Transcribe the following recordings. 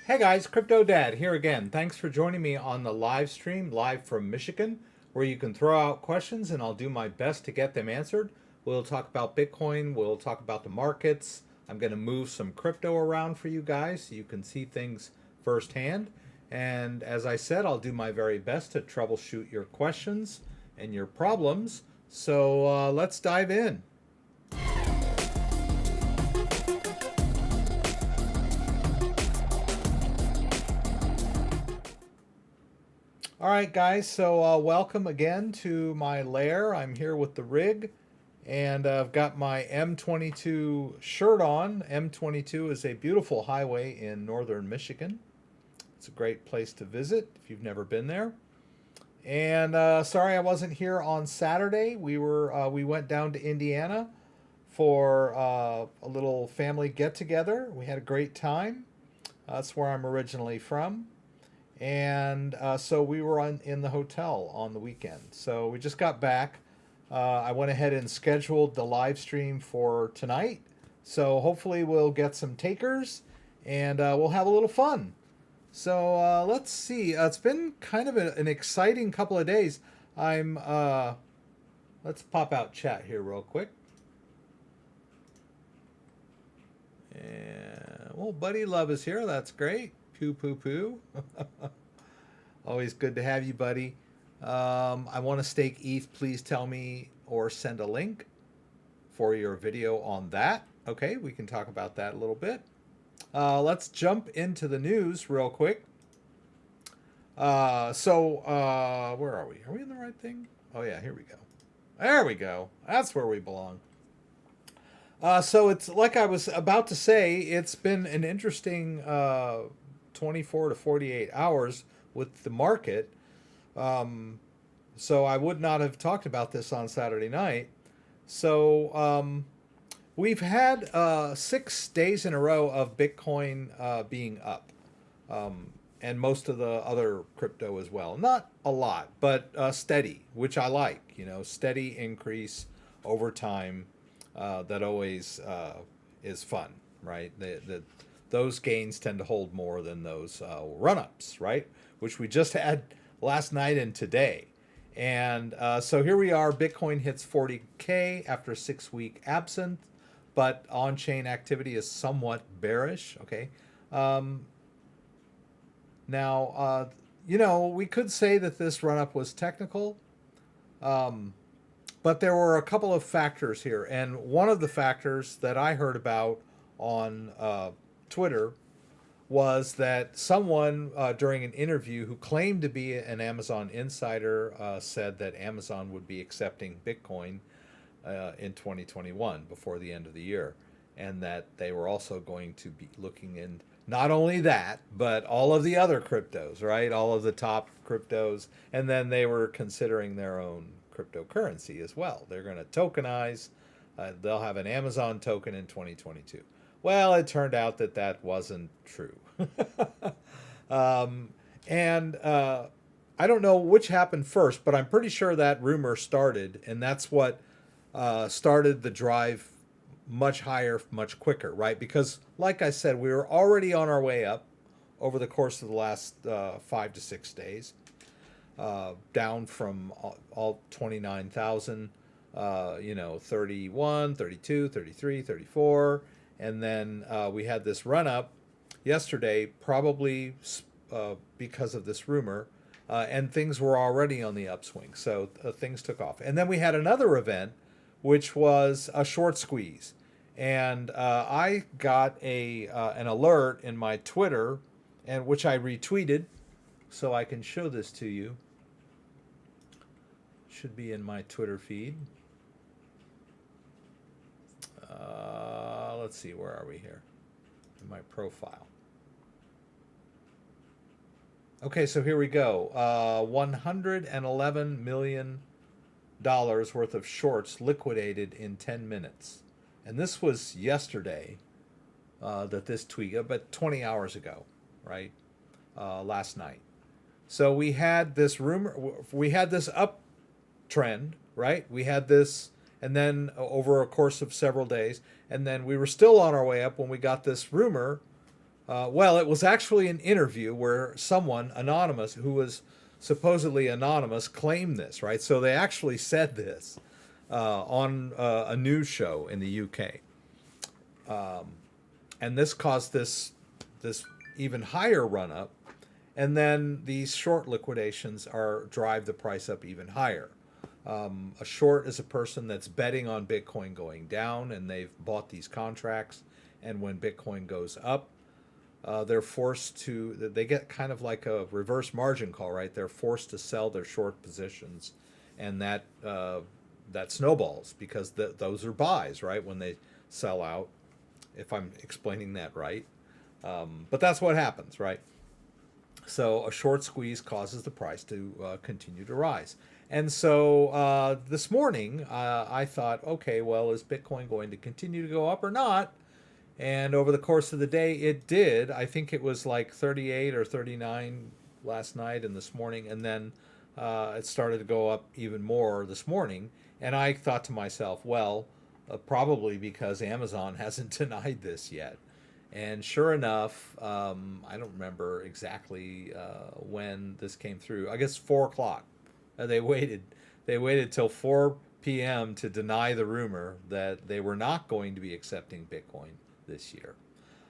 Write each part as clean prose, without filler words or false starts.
Hey guys, CryptoDad here again. Thanks for joining me on the live stream, live from Michigan, where you can throw out questions and I'll do my best to get them answered. We'll talk about Bitcoin, we'll talk about the markets. I'm going to move some crypto around for you guys so you can see things firsthand. And as I said, I'll do my very best to troubleshoot your questions and your problems. So let's dive in. All right, guys, so welcome again to my lair. I'm here with the rig, and I've got my M22 shirt on. M22 is a beautiful highway in northern Michigan. It's a great place to visit if you've never been there. And sorry I wasn't here on Saturday. We went down to Indiana for a little family get-together. We had a great time. That's where I'm originally from. And so we were in the hotel on the weekend. So we just got back. I went ahead and scheduled the live stream for tonight. So hopefully we'll get some takers and we'll have a little fun. So let's see. It's been kind of an exciting couple of days. Let's pop out chat here real quick. And, well, Buddy Love is here. That's great. Poo poo poo. Always good to have you, buddy. I want to stake ETH. Please tell me or send a link for your video on that. Okay, we can talk about that a little bit. Let's jump into the news real quick. Where are we? Are we in the right thing? Oh yeah, here we go. There we go. That's where we belong. So it's like I was about to say, it's been an interesting 24 to 48 hours with the market. So I would not have talked about this on Saturday night. So we've had 6 days in a row of Bitcoin being up, and most of the other crypto as well. Not a lot, but steady, which I like. You know, steady increase over time. That always is fun, right? Those gains tend to hold more than those run-ups, right? Which we just had last night and today. And so here we are. Bitcoin hits 40K after a 6-week absence, but on-chain activity is somewhat bearish, okay? Now, you know, we could say that this run-up was technical, but there were a couple of factors here. And one of the factors that I heard about on Twitter was that someone during an interview who claimed to be an Amazon insider said that Amazon would be accepting Bitcoin in 2021 before the end of the year, and that they were also going to be looking in not only that, but all of the other cryptos, right? All of the top cryptos, and then they were considering their own cryptocurrency as well. They're going to tokenize. They'll have an Amazon token in 2022. Well, it turned out that that wasn't true. I don't know which happened first, but I'm pretty sure that rumor started, and that's what started the drive much higher, much quicker, right? Because, like I said, we were already on our way up over the course of the last 5 to 6 days. Down from all 29,000, 31, 32, 33, 34. And then we had this run up yesterday, probably because of this rumor, and things were already on the upswing. So things took off. And then we had another event, which was a short squeeze. And I got an alert in my Twitter, and which I retweeted, so I can show this to you. Should be in my Twitter feed. Let's see, where are we here? In my profile. Okay, so here we go. $111 million worth of shorts liquidated in 10 minutes. And this was yesterday that this tweet, but 20 hours ago, right? Last night. So we had this rumor, we had this uptrend, right? We had this, and then over a course of several days, and then we were still on our way up when we got this rumor Well, it was actually an interview where someone anonymous, who was supposedly anonymous, claimed this, right? So they actually said this on a news show in the UK, and this caused this even higher run up, and then these short liquidations drive the price up even higher. A short is a person that's betting on Bitcoin going down, and they've bought these contracts, and when Bitcoin goes up, they're forced to, they get kind of like a reverse margin call, right? They're forced to sell their short positions, and that snowballs because those are buys, right? When they sell out, if I'm explaining that right. But that's what happens, right? So a short squeeze causes the price to continue to rise. And so this morning, I thought, okay, well, is Bitcoin going to continue to go up or not? And over the course of the day, it did. I think it was like 38 or 39 last night and this morning. And then it started to go up even more this morning. And I thought to myself, well, probably because Amazon hasn't denied this yet. And sure enough, I don't remember exactly when this came through. I guess 4 o'clock. They waited till 4 p.m. to deny the rumor that they were not going to be accepting Bitcoin this year.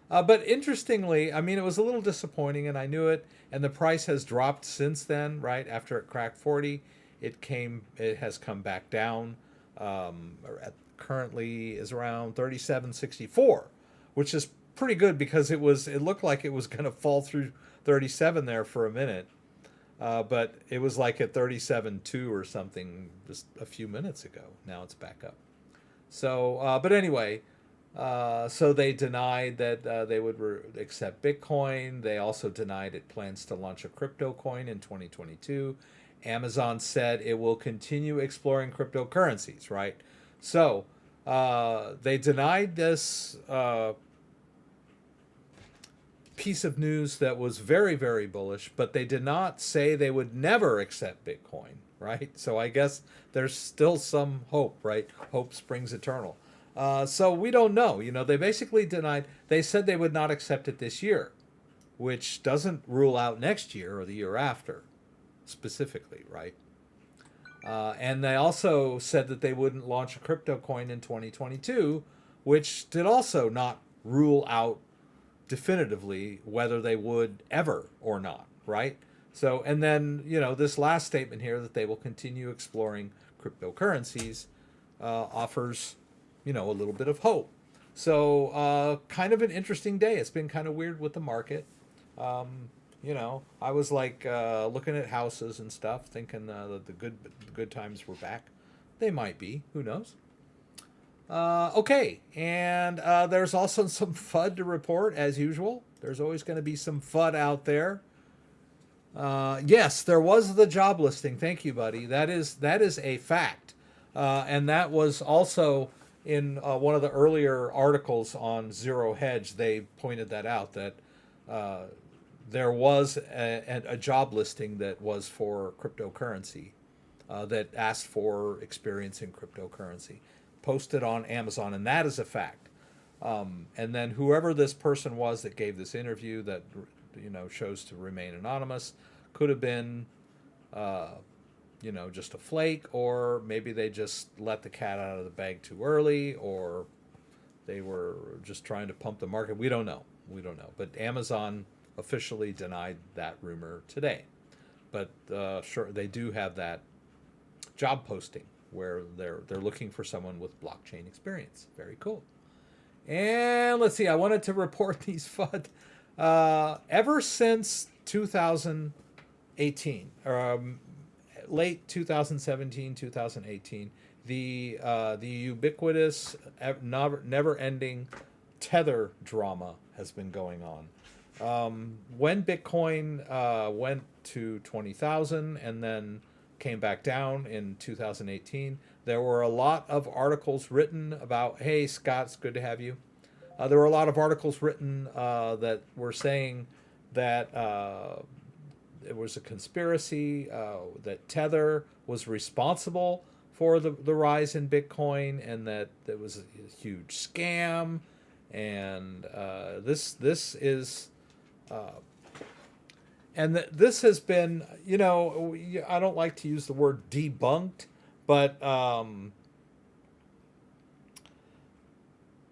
But interestingly, I mean, it was a little disappointing, and I knew it. And the price has dropped since then, right? After it cracked 40, it has come back down. Currently is around 37.64, which is pretty good because it looked like it was going to fall through 37 there for a minute. But it was like at 37.2 or something just a few minutes ago. Now it's back up. So, but anyway, so they denied that they would accept Bitcoin. They also denied it plans to launch a crypto coin in 2022. Amazon said it will continue exploring cryptocurrencies, right? So they denied this piece of news that was very, very bullish, but they did not say they would never accept Bitcoin, right? So I guess there's still some hope, right? Hope springs eternal. So we don't know. You know, they basically denied. They said they would not accept it this year, which doesn't rule out next year or the year after, specifically, right? And they also said that they wouldn't launch a crypto coin in 2022, which did also not rule out definitively whether they would ever or not, right? So, and then, you know, this last statement here that they will continue exploring cryptocurrencies offers, you know, a little bit of hope. So, kind of an interesting day. It's been kind of weird with the market. You know, I was like looking at houses and stuff, thinking that the good times were back. They might be. Who knows? Okay, and there's also some FUD to report, as usual. There's always going to be some FUD out there. Yes, there was the job listing. Thank you, buddy. That is a fact. And that was also in one of the earlier articles on Zero Hedge. They pointed that out, that there was a job listing that was for cryptocurrency, that asked for experience in cryptocurrency, posted on Amazon, and that is a fact. And then whoever this person was that gave this interview that, you know, chose to remain anonymous, could have been, you know, just a flake, or maybe they just let the cat out of the bag too early, or they were just trying to pump the market. We don't know. But Amazon officially denied that rumor today. But sure, they do have that job posting where they're looking for someone with blockchain experience. Very cool. And let's see, I wanted to report these FUD. Ever since 2018, late 2017, 2018, the ubiquitous, never-ending Tether drama has been going on. When Bitcoin went to 20,000 and then came back down in 2018, there were a lot of articles written about, hey, Scott, it's good to have you. There were a lot of articles written that were saying that it was a conspiracy, that Tether was responsible for the rise in Bitcoin, and that it was a huge scam, And this is this has been, I don't like to use the word debunked, but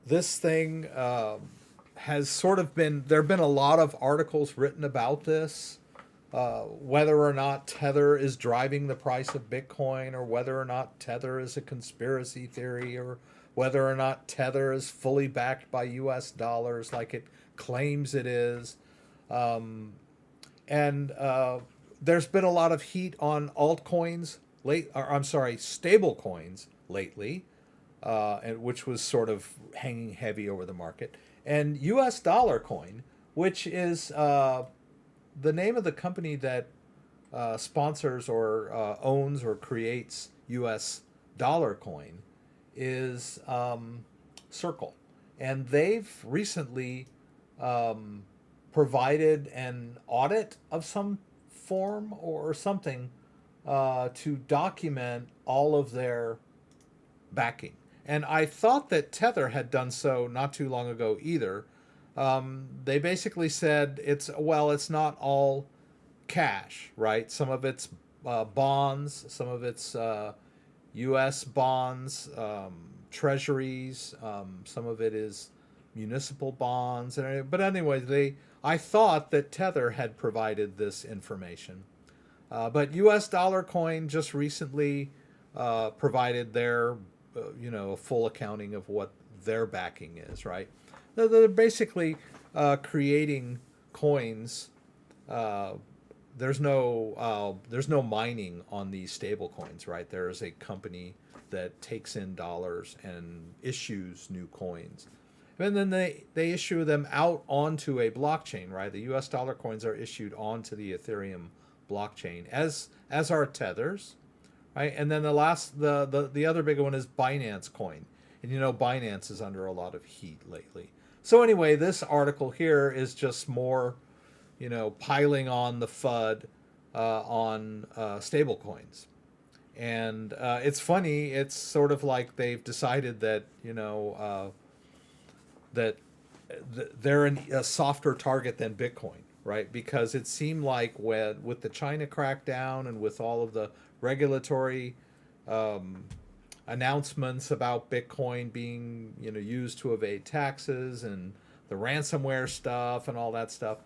this thing has sort of been, there have been a lot of articles written about this, whether or not Tether is driving the price of Bitcoin, or whether or not Tether is a conspiracy theory, or whether or not Tether is fully backed by US dollars like it claims it is. And there's been a lot of heat on altcoins stable coins lately, and which was sort of hanging heavy over the market. And US dollar coin, which is the name of the company that sponsors or owns or creates US dollar coin, is Circle. And they've recently provided an audit of some form or something to document all of their backing. And I thought that Tether had done so not too long ago either. They basically said it's not all cash, right? Some of it's bonds, some of it's U.S. bonds, treasuries, some of it is municipal bonds. But anyway, I thought that Tether had provided this information. But US Dollar Coin just recently provided their, a full accounting of what their backing is, right? They're basically creating coins. There's no mining on these stable coins, right? There is a company that takes in dollars and issues new coins. And then they issue them out onto a blockchain, right? The US dollar coins are issued onto the Ethereum blockchain, as are Tethers, right? And then the other big one is Binance coin. And Binance is under a lot of heat lately. So anyway, this article here is just more, piling on the FUD on stable coins. And it's funny, it's sort of like they've decided that, that they're a softer target than Bitcoin, right? Because it seemed like with the China crackdown and with all of the regulatory announcements about Bitcoin being, used to evade taxes, and the ransomware stuff and all that stuff,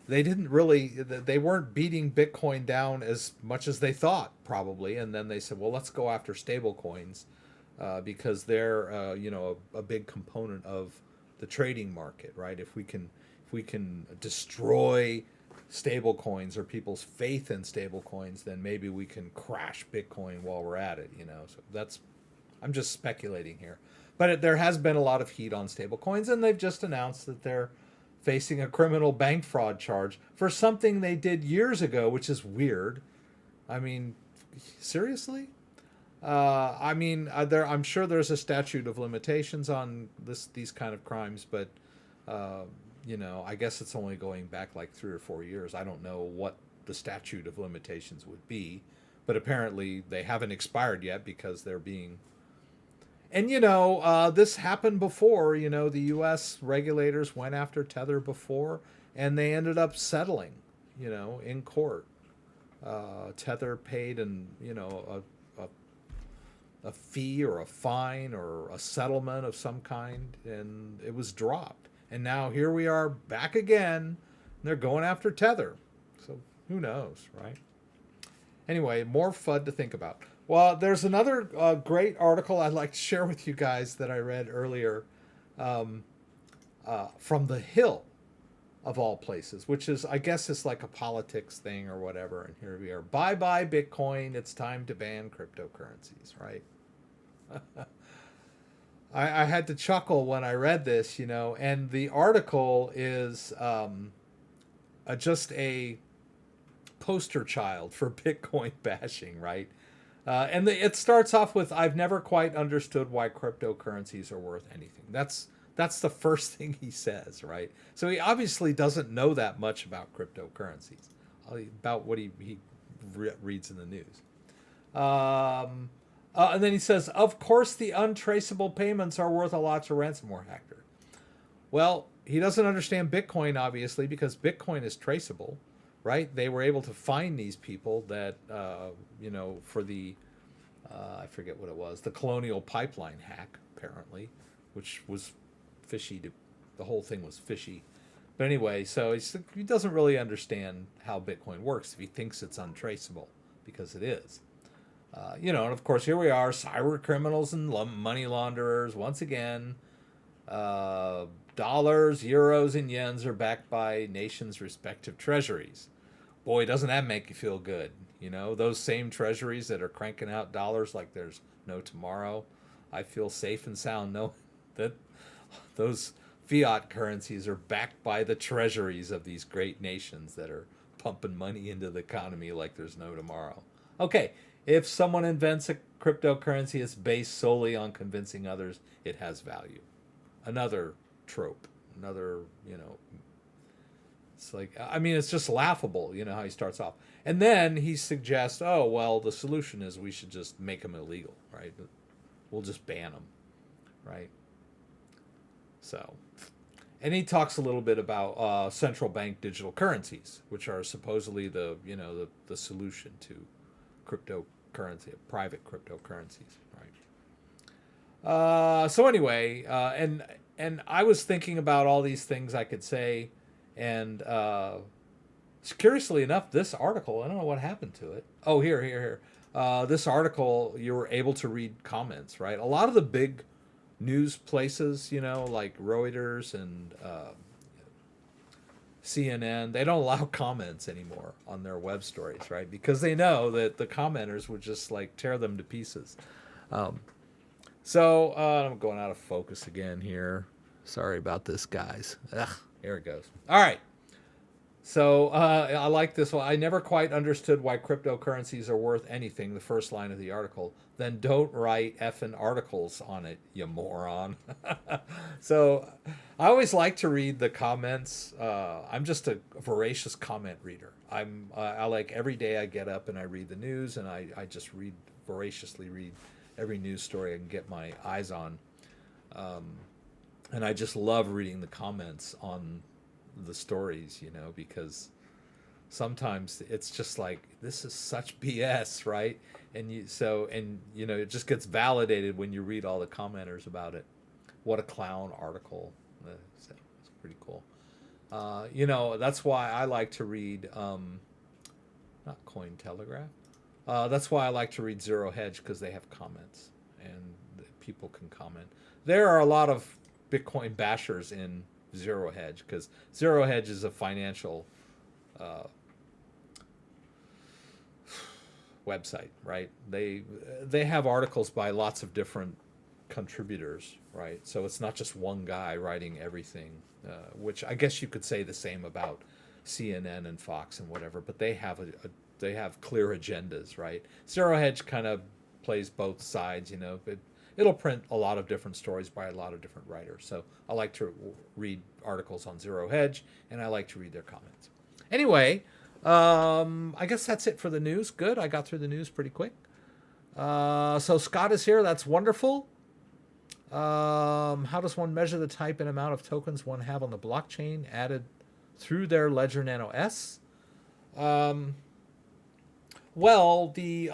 they weren't beating Bitcoin down as much as they thought, probably. And then they said, well, let's go after stable coins. Because they're a big component of the trading market, right? If we can destroy stable coins or people's faith in stable coins, then maybe we can crash Bitcoin while we're at it. So I'm just speculating here, but there has been a lot of heat on stable coins, and they've just announced that they're facing a criminal bank fraud charge for something they did years ago, which is weird. I mean, seriously? I'm sure there's a statute of limitations on these kind of crimes, but I guess it's only going back like 3 or 4 years. I don't know what the statute of limitations would be, but apparently they haven't expired yet because they're being. And this happened before. The U.S. regulators went after Tether before, and they ended up settling, in court. Tether paid a fee or a fine or a settlement of some kind, and it was dropped. And now here we are back again, and they're going after Tether. So who knows, right? Anyway, more FUD to think about. Well, there's another great article I'd like to share with you guys that I read earlier from The Hill, of all places, which is, I guess it's like a politics thing or whatever. And here we are. Bye-bye Bitcoin. It's time to ban cryptocurrencies, right? I had to chuckle when I read this, and the article is just a poster child for Bitcoin bashing, right? And it starts off with, I've never quite understood why cryptocurrencies are worth anything. That's the first thing he says, right? So he obviously doesn't know that much about cryptocurrencies, about what he reads in the news. And then he says, of course, the untraceable payments are worth a lot to ransomware hacker. Well, he doesn't understand Bitcoin, obviously, because Bitcoin is traceable, right? They were able to find these people that, for the, I forget what it was, the Colonial Pipeline hack, apparently, which was fishy. The whole thing was fishy. But anyway, so he doesn't really understand how Bitcoin works if he thinks it's untraceable, because it is. And of course, here we are, cyber criminals and money launderers. Once again, dollars, euros, and yens are backed by nations' respective treasuries. Boy, doesn't that make you feel good? Those same treasuries that are cranking out dollars like there's no tomorrow. I feel safe and sound knowing that those fiat currencies are backed by the treasuries of these great nations that are pumping money into the economy like there's no tomorrow. Okay, if someone invents a cryptocurrency that's based solely on convincing others it has value. Another trope. Another, it's like, it's just laughable, how he starts off. And then he suggests, the solution is we should just make them illegal, right? We'll just ban them, right? So, and he talks a little bit about central bank digital currencies, which are supposedly the solution to cryptocurrency, private cryptocurrencies, right? So anyway, and I was thinking about all these things I could say, and curiously enough, this article, I don't know what happened to it. Oh, here. This article, you were able to read comments, right? A lot of the big news places, like Reuters and CNN, they don't allow comments anymore on their web stories, right? Because they know that the commenters would just tear them to pieces. So I'm going out of focus again here. Sorry about this, guys. Here it goes. All right. So I like this one. I never quite understood why cryptocurrencies are worth anything, the first line of the article. Then don't write effing articles on it, you moron. So I always like to read the comments. I'm just a voracious comment reader. I like every day I get up and I read the news, and I just voraciously read every news story I can get my eyes on. And I just love reading the comments on the stories, because sometimes it's just like, this is such BS, right? And it just gets validated when you read all the commenters about it. What a clown article. It's pretty cool. That's why I like to read, not Cointelegraph. That's why I like to read Zero Hedge, because they have comments and people can comment. There are a lot of Bitcoin bashers in Zero Hedge, because Zero Hedge is a financial website, right? They have articles by lots of different contributors, right? So it's not just one guy writing everything, which I guess you could say the same about CNN and Fox and whatever, but they have they have clear agendas, right? Zero Hedge kind of plays both sides, It'll print a lot of different stories by a lot of different writers. So I like to read articles on Zero Hedge, and I like to read their comments. Anyway, I guess that's it for the news. Good. I got through the news pretty quick. So Scott is here. That's wonderful. How does one measure the type and amount of tokens one have on the blockchain added through their Ledger Nano S? Well, the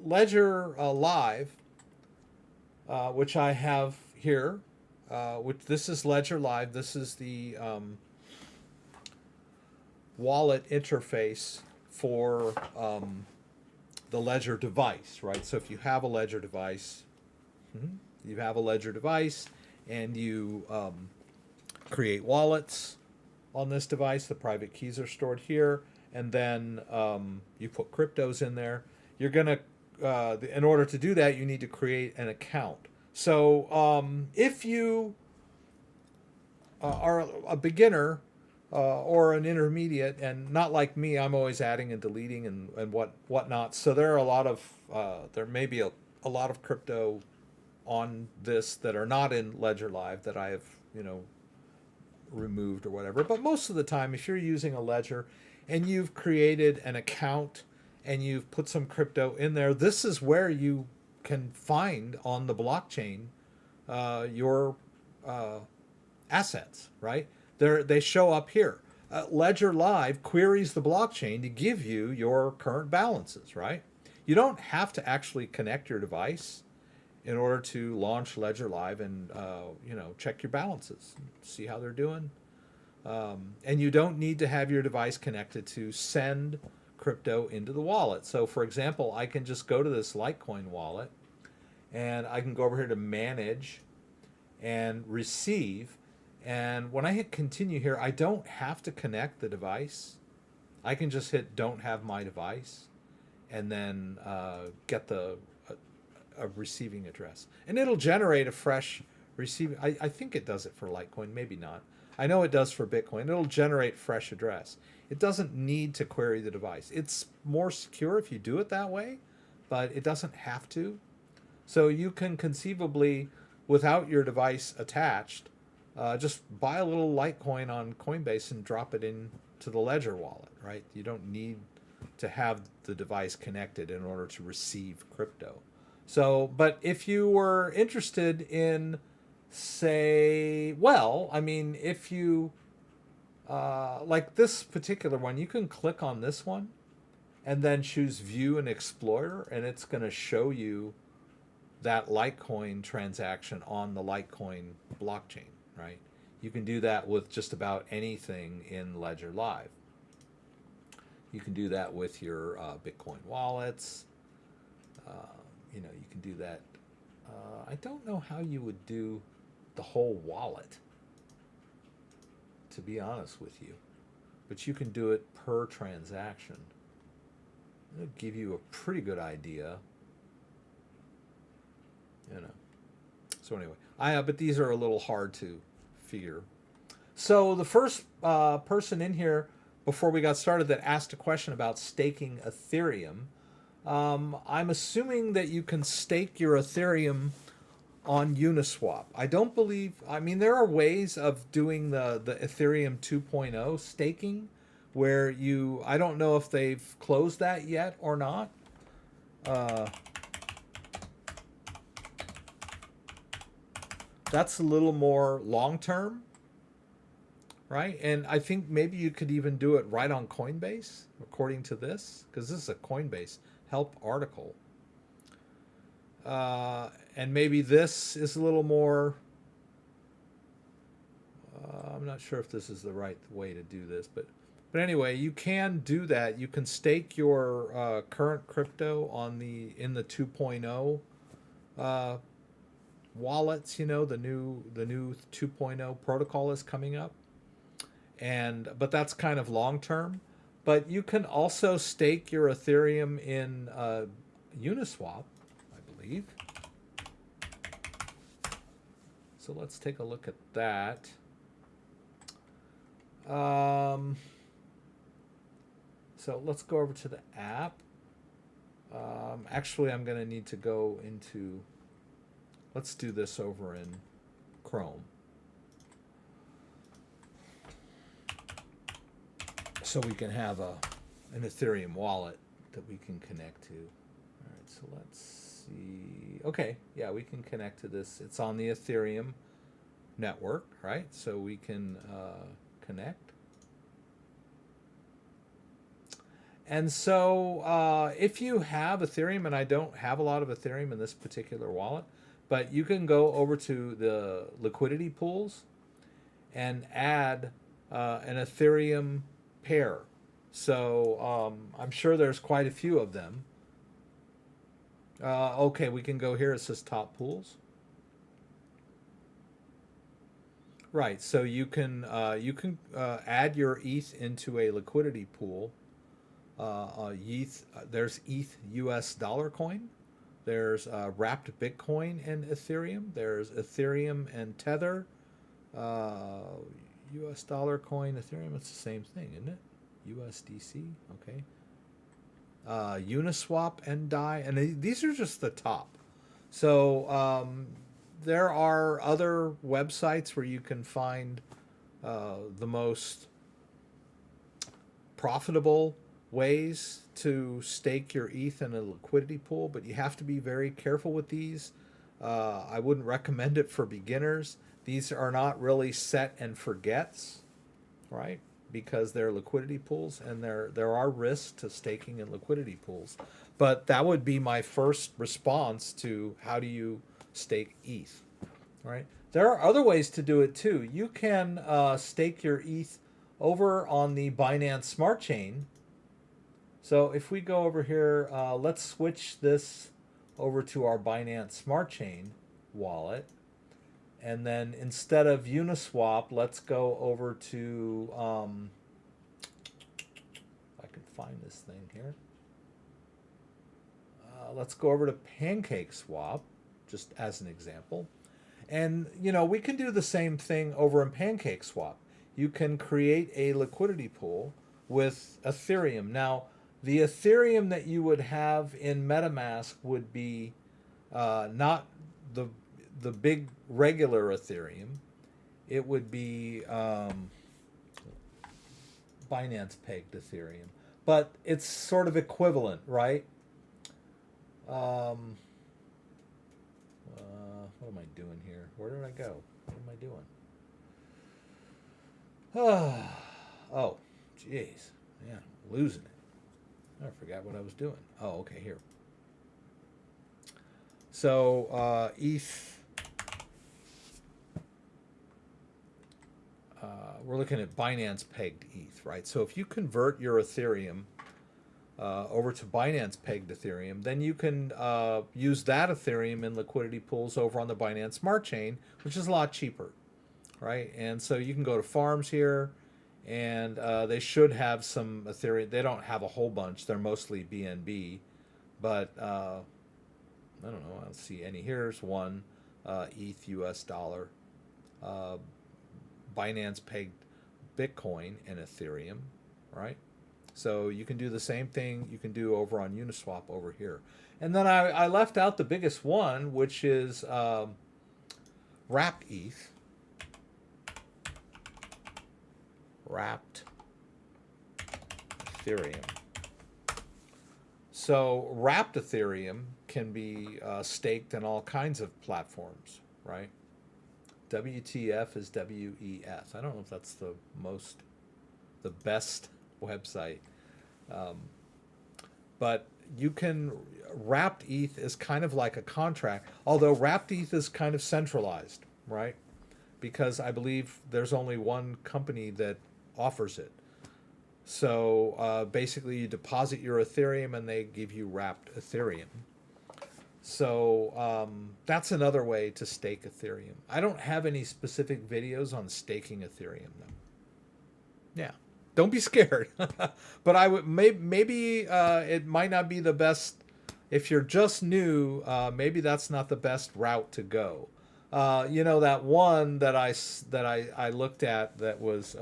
Ledger Live, which I have here, which this is Ledger Live. This is the wallet interface for the Ledger device, right? So if you have a Ledger device, and you create wallets on this device, the private keys are stored here, and then you put cryptos in there. You're gonna in order to do that, you need to create an account. So if you are a beginner or an intermediate, and not like me, I'm always adding and deleting and whatnot. So there are a lot of there may be a lot of crypto on this that are not in Ledger Live that I have removed or whatever. But most of the time, if you're using a Ledger and you've created an account and you've put some crypto in there, this is where you can find on the blockchain your assets, right? They show up here. Ledger Live queries the blockchain to give you your current balances, right? You don't have to actually connect your device in order to launch Ledger Live and check your balances, see how they're doing. And you don't need to have your device connected to send crypto into the wallet. So for example, I can just go to this Litecoin wallet and I can go over here to manage and receive. And when I hit continue here, I don't have to connect the device. I can just hit don't have my device and then get a receiving address. And it'll generate a fresh receiving. I think it does it for Litecoin, maybe not. I know it does for Bitcoin. It'll generate fresh address. It doesn't need to query the device. It's more secure if you do it that way, but it doesn't have to. So you can conceivably, without your device attached, just buy a little Litecoin on Coinbase and drop it into the Ledger wallet, right? You don't need to have the device connected in order to receive crypto. So, but if you were interested in, say, well, I mean, if you, like this particular one, you can click on this one and then choose View and Explorer, and it's going to show you that Litecoin transaction on the Litecoin blockchain, right? You can do that with just about anything in Ledger Live. You can do that with your Bitcoin wallets. You can do that. I don't know how you would do the whole wallet, to be honest with you, but you can do it per transaction. It'll give you a pretty good idea. So anyway, but these are a little hard to figure. So the first person in here before we got started that asked a question about staking Ethereum, I'm assuming that you can stake your Ethereum on Uniswap. I don't believe, I mean, there are ways of doing the Ethereum 2.0 staking where I don't know if they've closed that yet or not. That's a little more long-term, right? And I think maybe you could even do it right on Coinbase, according to this, because this is a Coinbase help article. And maybe this is a little more, I'm not sure if this is the right way to do this, but anyway, you can do that. You can stake your current crypto in the 2.0 wallets. The new 2.0 protocol is coming up, but that's kind of long term. But you can also stake your Ethereum in Uniswap, I believe. So let's take a look at that. So let's go over to the app. Actually, I'm going to need to go into, let's do this over in Chrome. So we can have an Ethereum wallet that we can connect to. All right, so let's see. Okay, yeah, we can connect to this. It's on the Ethereum network, right? So we can connect. And so if you have Ethereum, and I don't have a lot of Ethereum in this particular wallet, but you can go over to the liquidity pools and add an Ethereum pair. So I'm sure there's quite a few of them. Okay, we can go here. It says top pools. Right, so you can add your ETH into a liquidity pool. ETH, there's ETH US dollar coin. There's wrapped Bitcoin and Ethereum. There's Ethereum and Tether. US dollar coin, Ethereum, it's the same thing, isn't it? USDC, okay. Uniswap and DAI, and these are just the top. So there are other websites where you can find the most profitable ways to stake your ETH in a liquidity pool, but you have to be very careful with these. I wouldn't recommend it for beginners. These are not really set and forgets, right? Because they're liquidity pools, and there are risks to staking in liquidity pools. But that would be my first response to how do you stake ETH, right? There are other ways to do it too. You can stake your ETH over on the Binance Smart Chain. So if we go over here, let's switch this over to our Binance Smart Chain wallet. And then instead of Uniswap, let's go over to, if I can find this thing here. Let's go over to PancakeSwap, just as an example. And, we can do the same thing over in PancakeSwap. You can create a liquidity pool with Ethereum. Now, the Ethereum that you would have in Metamask would be not the big regular Ethereum. It would be Binance pegged Ethereum, but it's sort of equivalent, right? What am I doing here? Where did I go? What am I doing? Oh, jeez, man, I'm losing it. I forgot what I was doing. Oh, okay, here. So ETH. We're looking at Binance pegged ETH, right? So if you convert your Ethereum over to Binance pegged Ethereum, then you can use that Ethereum in liquidity pools over on the Binance Smart Chain, which is a lot cheaper, right? And so you can go to farms here, and they should have some Ethereum. They don't have a whole bunch. They're mostly BNB, but I don't know. I don't see any. Here's one, ETH US dollar. Binance pegged Bitcoin and Ethereum, right? So you can do the same thing you can do over on Uniswap over here. And then I left out the biggest one, which is wrapped ETH. Wrapped Ethereum. So wrapped Ethereum can be staked in all kinds of platforms, right? WTF is WES. I don't know if that's the best website. But you can, wrapped ETH is kind of like a contract, although wrapped ETH is kind of centralized, right? Because I believe there's only one company that offers it. So basically you deposit your Ethereum and they give you wrapped Ethereum. So that's another way to stake Ethereum. I don't have any specific videos on staking Ethereum though. Yeah, don't be scared. But I would maybe it might not be the best if you're just new. Maybe that's not the best route to go. That one that I looked at that was.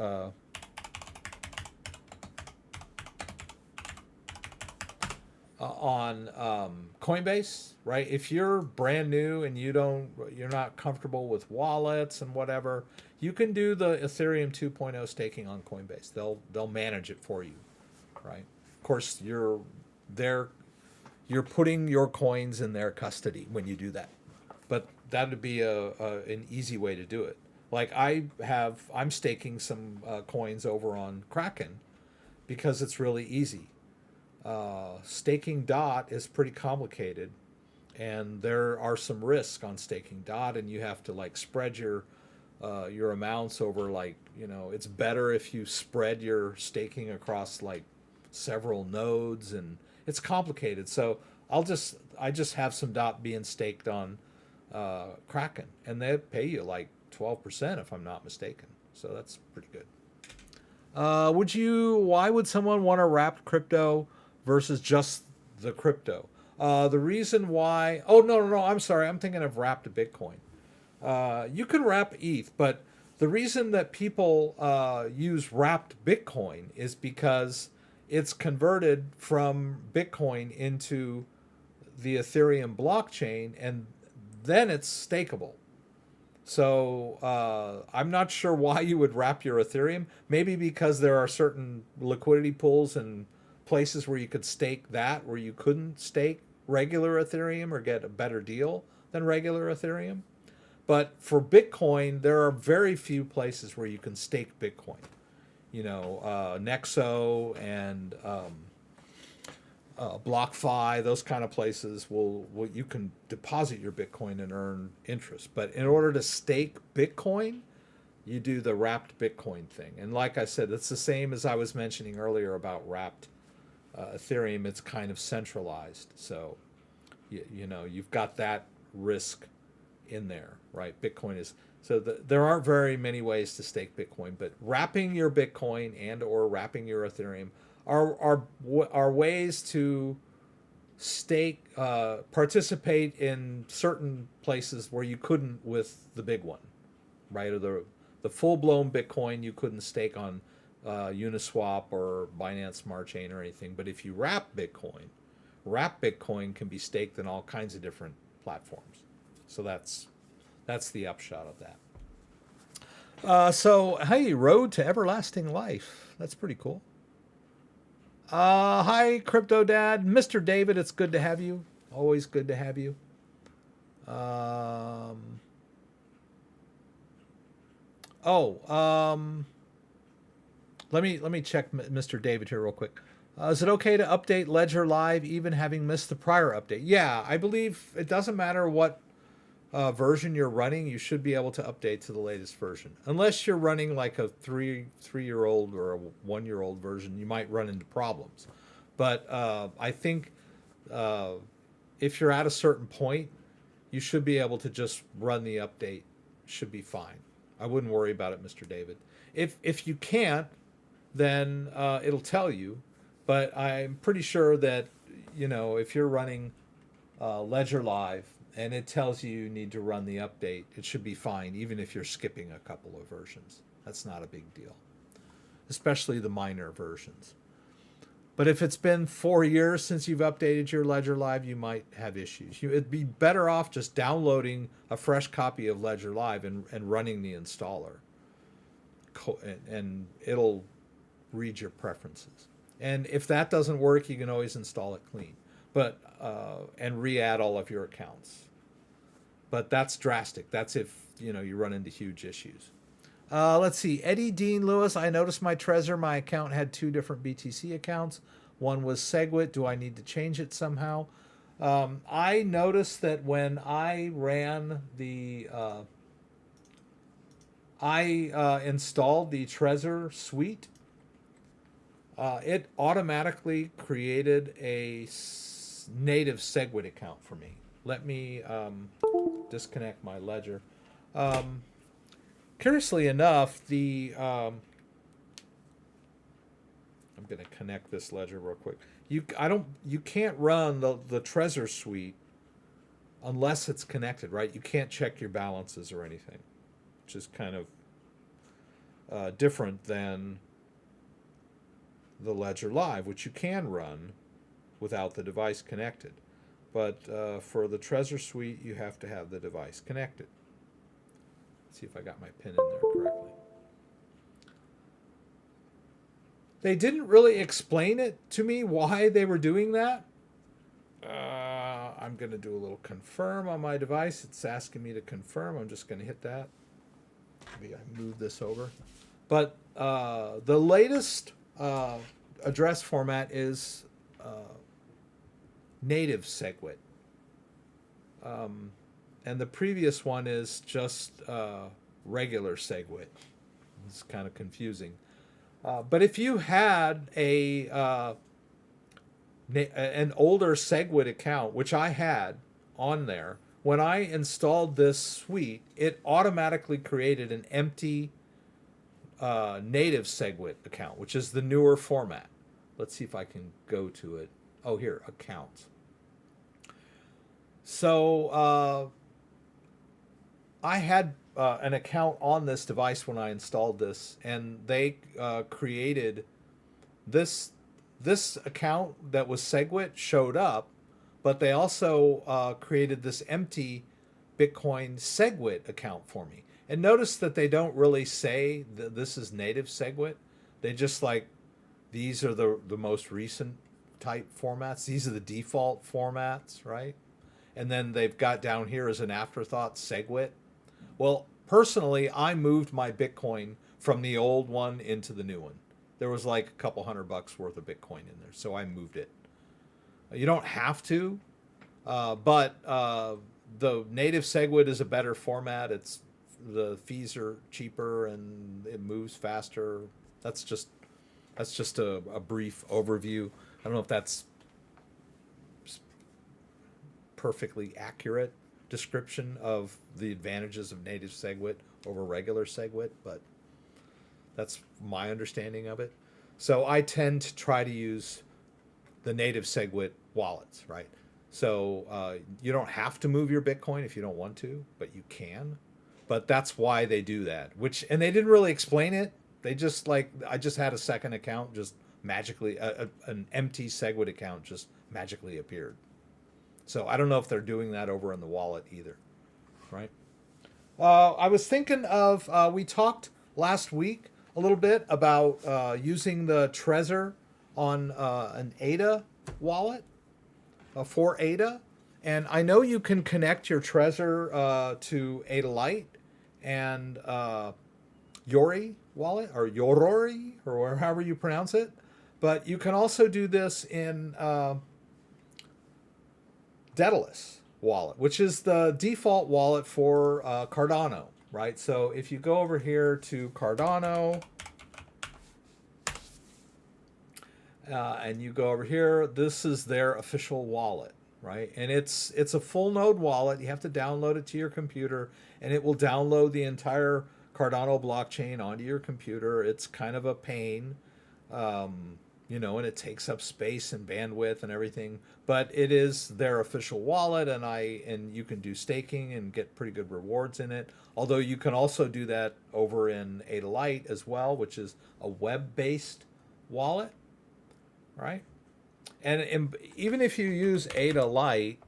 On Coinbase, right? If you're brand new and you're not comfortable with wallets and whatever, you can do the Ethereum 2.0 staking on Coinbase. They'll manage it for you, right? Of course, you're putting your coins in their custody when you do that, but that would be an easy way to do it. Like I'm staking some coins over on Kraken because it's really easy. Staking DOT is pretty complicated, and there are some risks on staking DOT, and you have to like spread your amounts over it's better if you spread your staking across like several nodes, and it's complicated. So I just have some DOT being staked on Kraken, and they pay you like 12% if I'm not mistaken. So that's pretty good. Why would someone want to wrap crypto versus just the crypto? The reason why, no, I'm sorry, I'm thinking of wrapped Bitcoin. You can wrap ETH, but the reason that people use wrapped Bitcoin is because it's converted from Bitcoin into the Ethereum blockchain, and then it's stakeable. So I'm not sure why you would wrap your Ethereum. Maybe because there are certain liquidity pools and places where you could stake that, where you couldn't stake regular Ethereum or get a better deal than regular Ethereum. But for Bitcoin, there are very few places where you can stake Bitcoin. You know, Nexo and BlockFi, those kind of places will you can deposit your Bitcoin and earn interest. But in order to stake Bitcoin, you do the wrapped Bitcoin thing. And like I said, it's the same as I was mentioning earlier about wrapped Ethereum. It's kind of centralized. So, you know, you've got that risk in there, right? Bitcoin is, so there aren't very many ways to stake Bitcoin, but wrapping your Bitcoin and or wrapping your Ethereum are ways to stake, participate in certain places where you couldn't with the big one, right? Or the full-blown Bitcoin you couldn't stake on Uniswap or Binance Smart Chain or anything. But if you wrap Bitcoin can be staked in all kinds of different platforms. So that's the upshot of that. So hey, road to everlasting life. That's pretty cool. Hi, CryptoDad. Mr. David, it's good to have you. Always good to have you. Let me check Mr. David here real quick. Is it okay to update Ledger Live even having missed the prior update? Yeah, I believe it doesn't matter what version you're running, you should be able to update to the latest version. Unless you're running like a three-year-old or a one-year-old version, you might run into problems. But I think if you're at a certain point, you should be able to just run the update. Should be fine. I wouldn't worry about it, Mr. David. If you can't, then it'll tell you. But I'm pretty sure that, you know, if you're running Ledger Live and it tells you need to run the update, it should be fine, even if you're skipping a couple of versions. That's not a big deal, especially the minor versions. But if it's been 4 years since you've updated your Ledger Live, you might have issues. It'd be better off just downloading a fresh copy of Ledger Live and running the installer. And it'll read your preferences. And if that doesn't work, you can always install it clean. But and re-add all of your accounts. But that's drastic. That's if, you know, you run into huge issues. Let's see. Eddie Dean Lewis, I noticed my Trezor, my account had 2 different BTC accounts. One was SegWit. Do I need to change it somehow? I noticed that when I ran the, installed the Trezor suite, it automatically created a native SegWit account for me. Let me disconnect my ledger. Curiously enough, I'm going to connect this ledger real quick. You can't run the Trezor suite unless it's connected, right? You can't check your balances or anything, which is kind of different than the Ledger Live, which you can run without the device connected. But for the Trezor suite, you have to have the device connected. Let's see if I got my pin in there correctly. They didn't really explain it to me why they were doing that. I'm going to do a little confirm on my device. It's asking me to confirm. I'm just going to hit that. Maybe I move this over. But the latest address format is native SegWit. And the previous one is just regular SegWit. It's kind of confusing. But if you had an older SegWit account, which I had on there, when I installed this suite, it automatically created an empty native SegWit account, which is the newer format. Let's see if I can go to it. Oh, here, accounts. So I had an account on this device when I installed this, and they created this account that was SegWit showed up, but they also created this empty Bitcoin SegWit account for me. And notice that they don't really say that this is native SegWit. They just like These are the most recent type formats. These are the default formats, right? And then they've got down here as an afterthought SegWit. Well, personally, I moved my Bitcoin from the old one into the new one. There was like a couple $100 worth of Bitcoin in there, so I moved it. You don't have to, but the native SegWit is a better format. The fees are cheaper and it moves faster. That's just a brief overview. I don't know if that's perfectly accurate description of the advantages of native SegWit over regular SegWit, but that's my understanding of it. So I tend to try to use the native SegWit wallets, right? So you don't have to move your Bitcoin if you don't want to, but you can. But that's why they do that. And they didn't really explain it. They just I just had a second account, just magically, an empty SegWit account just magically appeared. So I don't know if they're doing that over in the wallet either, right? I was thinking of, we talked last week a little bit about using the Trezor on an ADA wallet, for ADA. And I know you can connect your Trezor to ADA Lite and Yori wallet, or Yorori, or however you pronounce it. But you can also do this in Daedalus wallet, which is the default wallet for Cardano, right? So if you go over here to Cardano, and you go over here, this is their official wallet, right? And it's a full node wallet. You have to download it to your computer, and it will download the entire Cardano blockchain onto your computer. It's kind of a pain, you know, and it takes up space and bandwidth and everything. But it is their official wallet, and you can do staking and get pretty good rewards in it. Although you can also do that over in ADA Lite as well, which is a web-based wallet, right? And even if you use ADA Lite,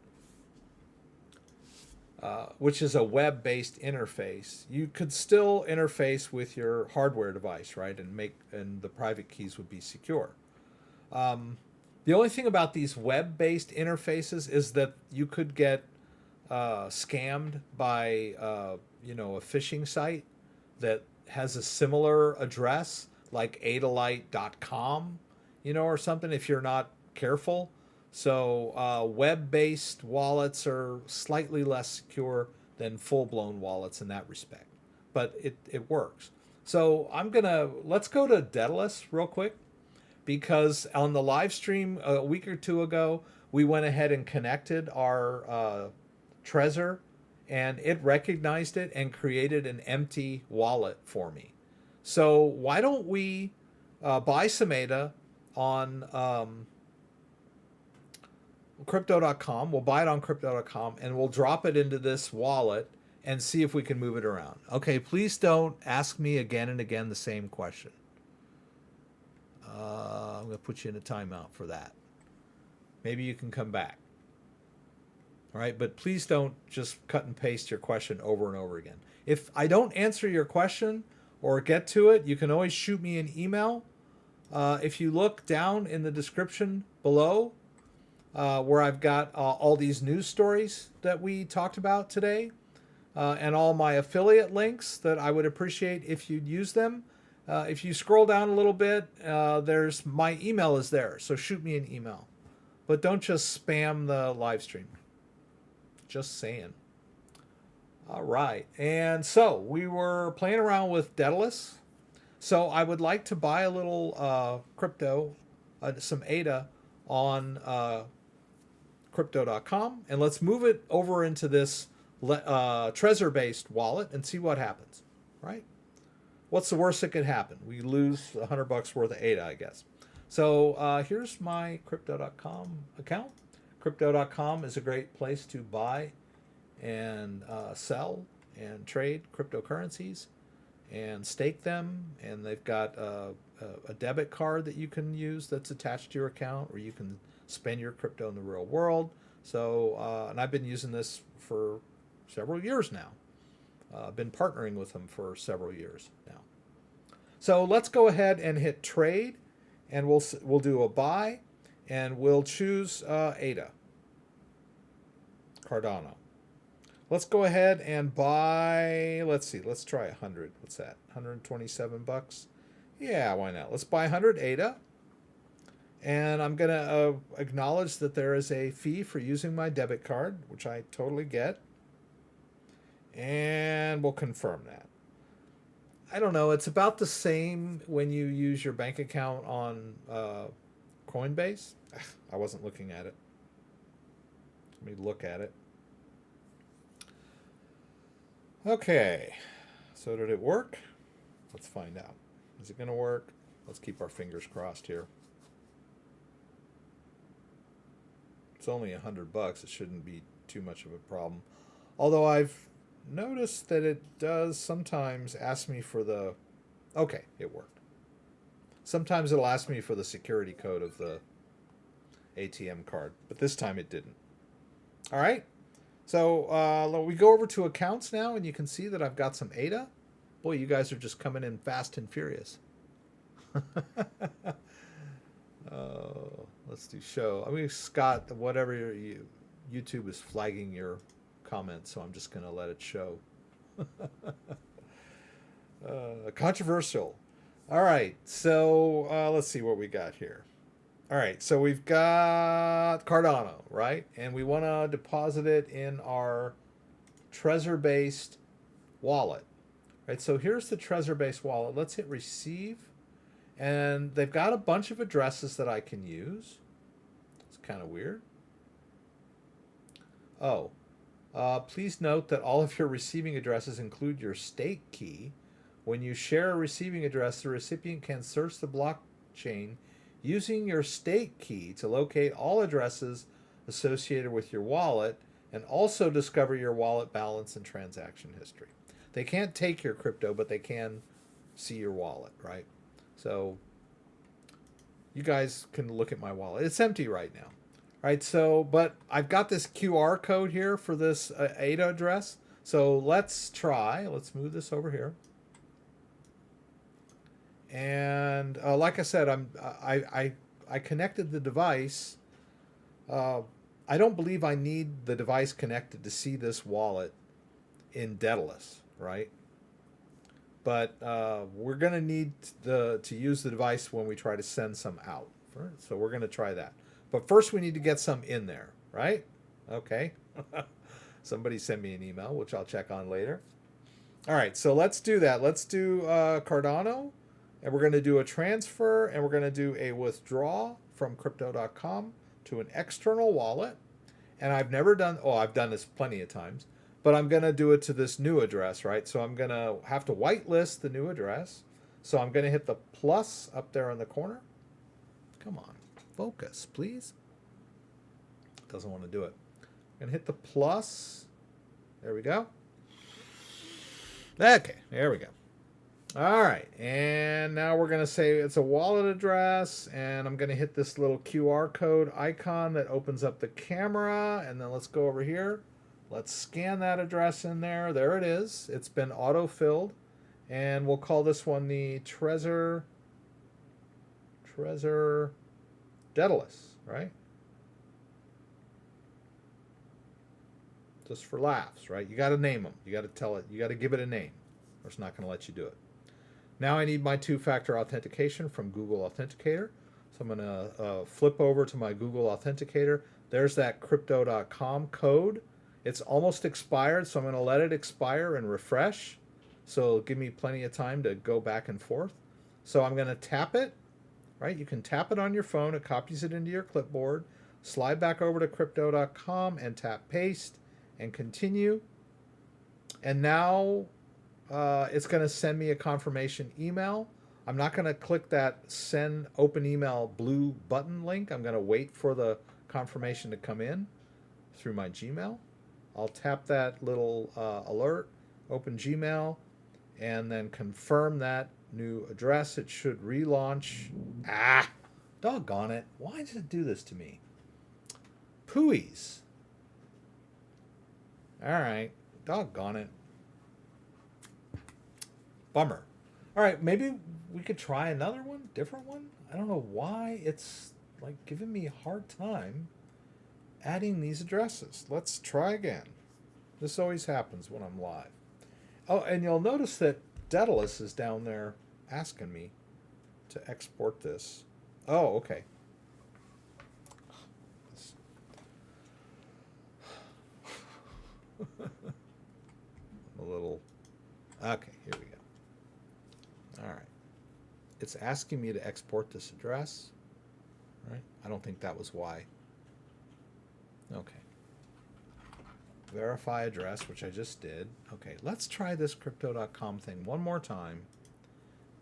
which is a web-based interface, you could still interface with your hardware device, right? And the private keys would be secure. The only thing about these web-based interfaces is that you could get scammed by you know, a phishing site that has a similar address, like adalite.com, you know, or something, if you're not careful. So web-based wallets are slightly less secure than full-blown wallets in that respect, but it works. So let's go to Daedalus real quick, because on the live stream a week or two ago, we went ahead and connected our Trezor, and it recognized it and created an empty wallet for me. So why don't we buy some ADA on crypto.com. We'll buy it on crypto.com, and we'll drop it into this wallet and see if we can move it around. Okay, please don't ask me again and again the same question. I'm going to put you in a timeout for that. Maybe you can come back. All right, but please don't just cut and paste your question over and over again. If I don't answer your question or get to it, you can always shoot me an email. If you look down in the description below, where I've got all these news stories that we talked about today, and all my affiliate links that I would appreciate if you'd use them. If you scroll down a little bit, there's my email is there, so shoot me an email. But don't just spam the live stream. Just saying. All right, and so we were playing around with Daedalus. So I would like to buy a little crypto, some ADA on crypto.com, and let's move it over into this Trezor-based wallet and see what happens, right? What's the worst that could happen? We lose $100 worth of ADA, I guess. So here's my crypto.com account. Crypto.com is a great place to buy and sell and trade cryptocurrencies and stake them. And they've got a debit card that you can use that's attached to your account, or you can spend your crypto in the real world. So, and I've been using this for several years now. I've been partnering with them for several years now. So let's go ahead and hit trade, and we'll do a buy, and we'll choose ADA, Cardano. Let's go ahead and buy, let's see, let's try 100. What's that? 127 bucks. Yeah, why not? Let's buy 100 ADA. And I'm going to acknowledge that there is a fee for using my debit card, which I totally get. And we'll confirm that. I don't know. It's about the same when you use your bank account on Coinbase. I wasn't looking at it. Let me look at it. Okay. So did it work? Let's find out. Is it going to work? Let's keep our fingers crossed here. It's only $100. It shouldn't be too much of a problem. Although I've noticed that it does sometimes ask me for the... Okay, it worked. Sometimes it'll ask me for the security code of the ATM card, but this time it didn't. All right. So we go over to accounts now, and you can see that I've got some ADA. Boy, you guys are just coming in fast and furious. Let's do show. I mean, Scott, whatever YouTube is flagging your comments, so I'm just going to let it show. Controversial. All right, so let's see what we got here. All right, so we've got Cardano, right? And we want to deposit it in our Trezor-based wallet, right? So here's the Trezor-based wallet. Let's hit receive. And they've got a bunch of addresses that I can use. It's kind of weird. Oh, please note that all of your receiving addresses include your stake key. When you share a receiving address, the recipient can search the blockchain using your stake key to locate all addresses associated with your wallet and also discover your wallet balance and transaction history. They can't take your crypto, but they can see your wallet, right? So you guys can look at my wallet. It's empty right now. Right, so, but I've got this QR code here for this ADA address. So let's try. Let's move this over here. And like I said, I connected the device. I don't believe I need the device connected to see this wallet in Daedalus, right? But we're going to need to use the device when we try to send some out. So we're going to try that. But first we need to get some in there, right? Okay. Somebody send me an email, which I'll check on later. All right, so let's do that. Let's do Cardano, and we're going to do a transfer, and we're going to do a withdraw from crypto.com to an external wallet. And I've never done, I've done this plenty of times, but I'm going to do it to this new address, right? So I'm going to have to whitelist the new address. So I'm going to hit the plus up there in the corner. Come on, focus, please. Doesn't want to do it. I'm going to hit the plus. There we go. Okay, there we go. All right, and now we're going to say it's a wallet address, and I'm going to hit this little QR code icon that opens up the camera, and then let's go over here. Let's scan that address in there. There it is. It's been auto-filled, and we'll call this one the Trezor Daedalus, right? Just for laughs, right? You got to name them. You got to tell it. You got to give it a name, or it's not going to let you do it. Now I need my two-factor authentication from Google Authenticator. So I'm going to flip over to my Google Authenticator. There's that crypto.com code. It's almost expired, so I'm going to let it expire and refresh. So it'll give me plenty of time to go back and forth. So I'm going to tap it, right? You can tap it on your phone. It copies it into your clipboard. Slide back over to crypto.com and tap paste and continue. And now it's going to send me a confirmation email. I'm not going to click that send open email blue button link. I'm going to wait for the confirmation to come in through my Gmail. I'll tap that little alert, open Gmail, and then confirm that new address. It should relaunch. Ah, doggone it. Why does it do this to me? Pooies. All right, doggone it. Bummer. All right, maybe we could try another one, different one. I don't know why it's like giving me a hard time adding these addresses. Let's try again. This always happens when I'm live. Oh, and you'll notice that Daedalus is down there asking me to export this. Oh, okay. A little. Okay, here we go. All right. It's asking me to export this address. Right? I don't think that was why. Okay. Verify address, which I just did. Okay, let's try this crypto.com thing one more time,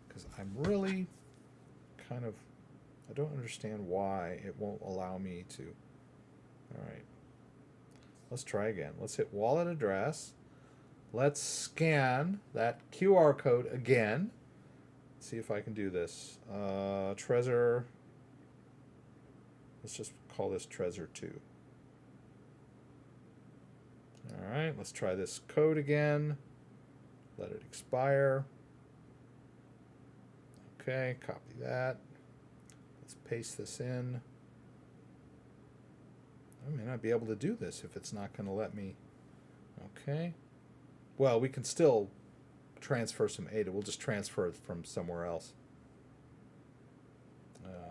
because I'm really kind of, I don't understand why it won't allow me to. All right. Let's try again. Let's hit wallet address. Let's scan that QR code again. See if I can do this. Trezor. Let's just call this Trezor 2. All right, let's try this code again. Let it expire. Okay, copy that. Let's paste this in. I may not be able to do this if it's not going to let me. Okay. Well, we can still transfer some ADA. We'll just transfer it from somewhere else.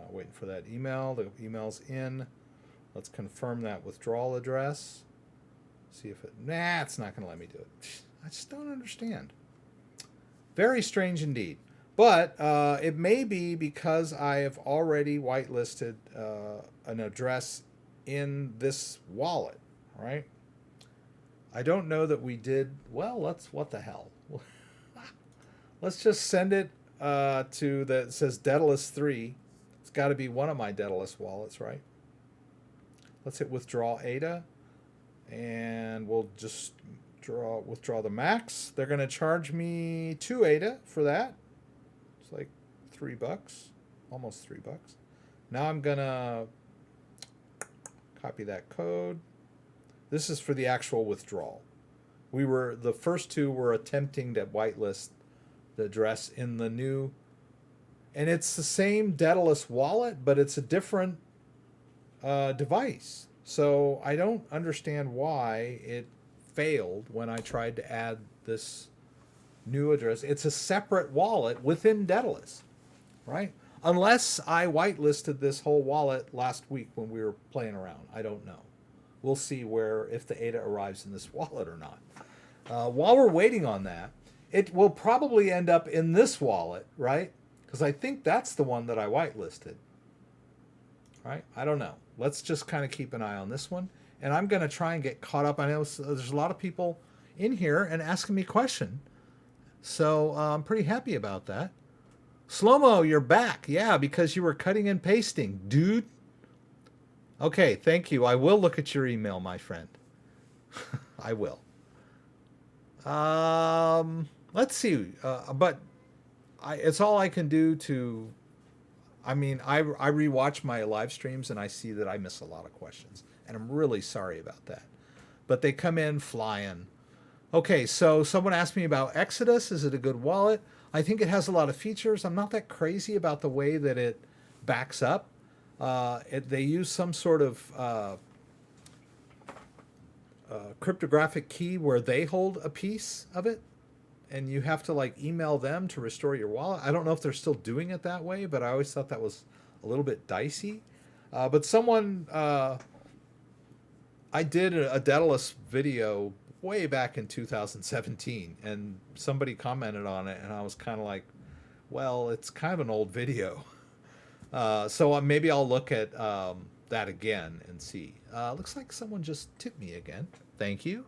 Waiting for that email. The email's in. Let's confirm that withdrawal address. See if it... Nah, it's not going to let me do it. I just don't understand. Very strange indeed. But it may be because I have already whitelisted an address in this wallet, right? I don't know that we did... Well, let's... What the hell? Let's just send it to the... It says Daedalus 3. It's got to be one of my Daedalus wallets, right? Let's hit withdraw ADA. And we'll just withdraw the max. They're going to charge me 2 ADA for that. It's like $3, almost $3. Now I'm going to copy that code. This is for the actual withdrawal. The first two were attempting to whitelist the address in the new, and it's the same Daedalus wallet, but it's a different device. So I don't understand why it failed when I tried to add this new address. It's a separate wallet within Daedalus, right? Unless I whitelisted this whole wallet last week when we were playing around. I don't know. We'll see if the ADA arrives in this wallet or not. While we're waiting on that, it will probably end up in this wallet, right? Because I think that's the one that I whitelisted. Right? I don't know. Let's just kind of keep an eye on this one. And I'm going to try and get caught up. I know there's a lot of people in here and asking me questions. So I'm pretty happy about that. Slow-mo, you're back. Yeah, because you were cutting and pasting, dude. Okay, thank you. I will look at your email, my friend. I will. Let's see. But it's all I can do to... I mean, I rewatch my live streams and I see that I miss a lot of questions. And I'm really sorry about that. But they come in flying. Okay, so someone asked me about Exodus. Is it a good wallet? I think it has a lot of features. I'm not that crazy about the way that it backs up. They use some sort of cryptographic key where they hold a piece of it. And you have to like email them to restore your wallet. I don't know if they're still doing it that way, but I always thought that was a little bit dicey. But someone, I did a Daedalus video way back in 2017, and somebody commented on it, and I was kind of like, well, it's kind of an old video. So maybe I'll look at that again and see. Looks like someone just tipped me again. Thank you.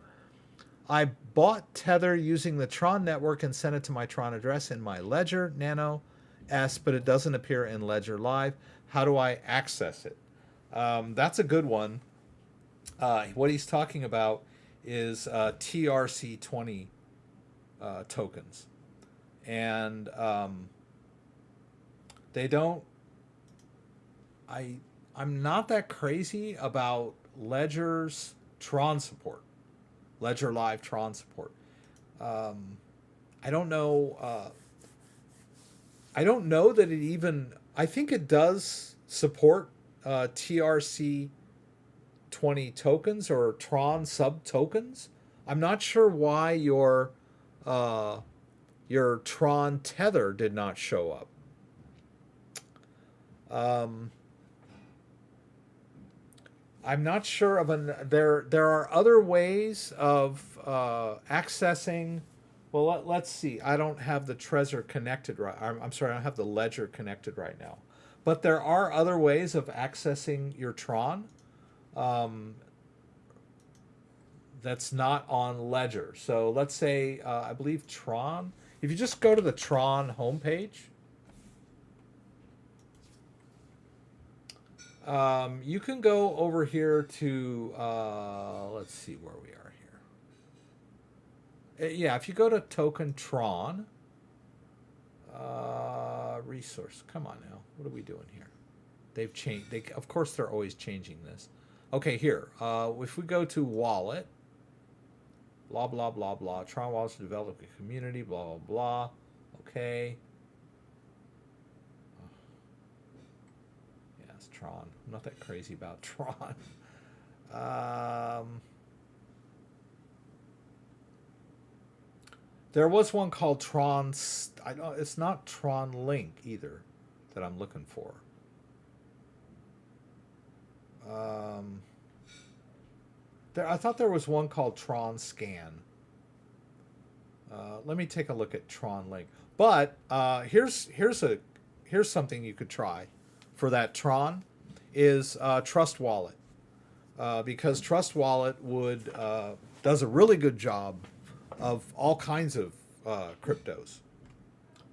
I bought Tether using the Tron network and sent it to my Tron address in my Ledger Nano S, but it doesn't appear in Ledger Live. How do I access it? That's a good one. What he's talking about is TRC20 tokens. And they don't... I'm not that crazy about Ledger's Tron support. Ledger Live Tron support. I don't know. I don't know that it even. I think it does support TRC 20 tokens or Tron sub tokens. I'm not sure why your Tron Tether did not show up. I'm not sure of there are other ways of accessing. Well, let's see. I don't have the Trezor connected right. I'm sorry, I don't have the ledger connected right now. But there are other ways of accessing your Tron that's not on Ledger. So let's say, I believe Tron, if you just go to the Tron homepage, you can go over here to, let's see where we are here. Yeah, if you go to token Tron, resource, come on now, what are we doing here? They've changed, of course they're always changing this. Okay, here, if we go to wallet, blah, blah, blah, blah, Tron wallets to develop a community, blah, blah, blah, okay. Yeah, it's Tron. I'm not that crazy about Tron. There was one called Tron. It's not Tron Link either that I'm looking for. I thought there was one called Tron Scan. Let me take a look at Tron Link. But here's something you could try for that Tron is Trust Wallet, because Trust Wallet does a really good job of all kinds of cryptos.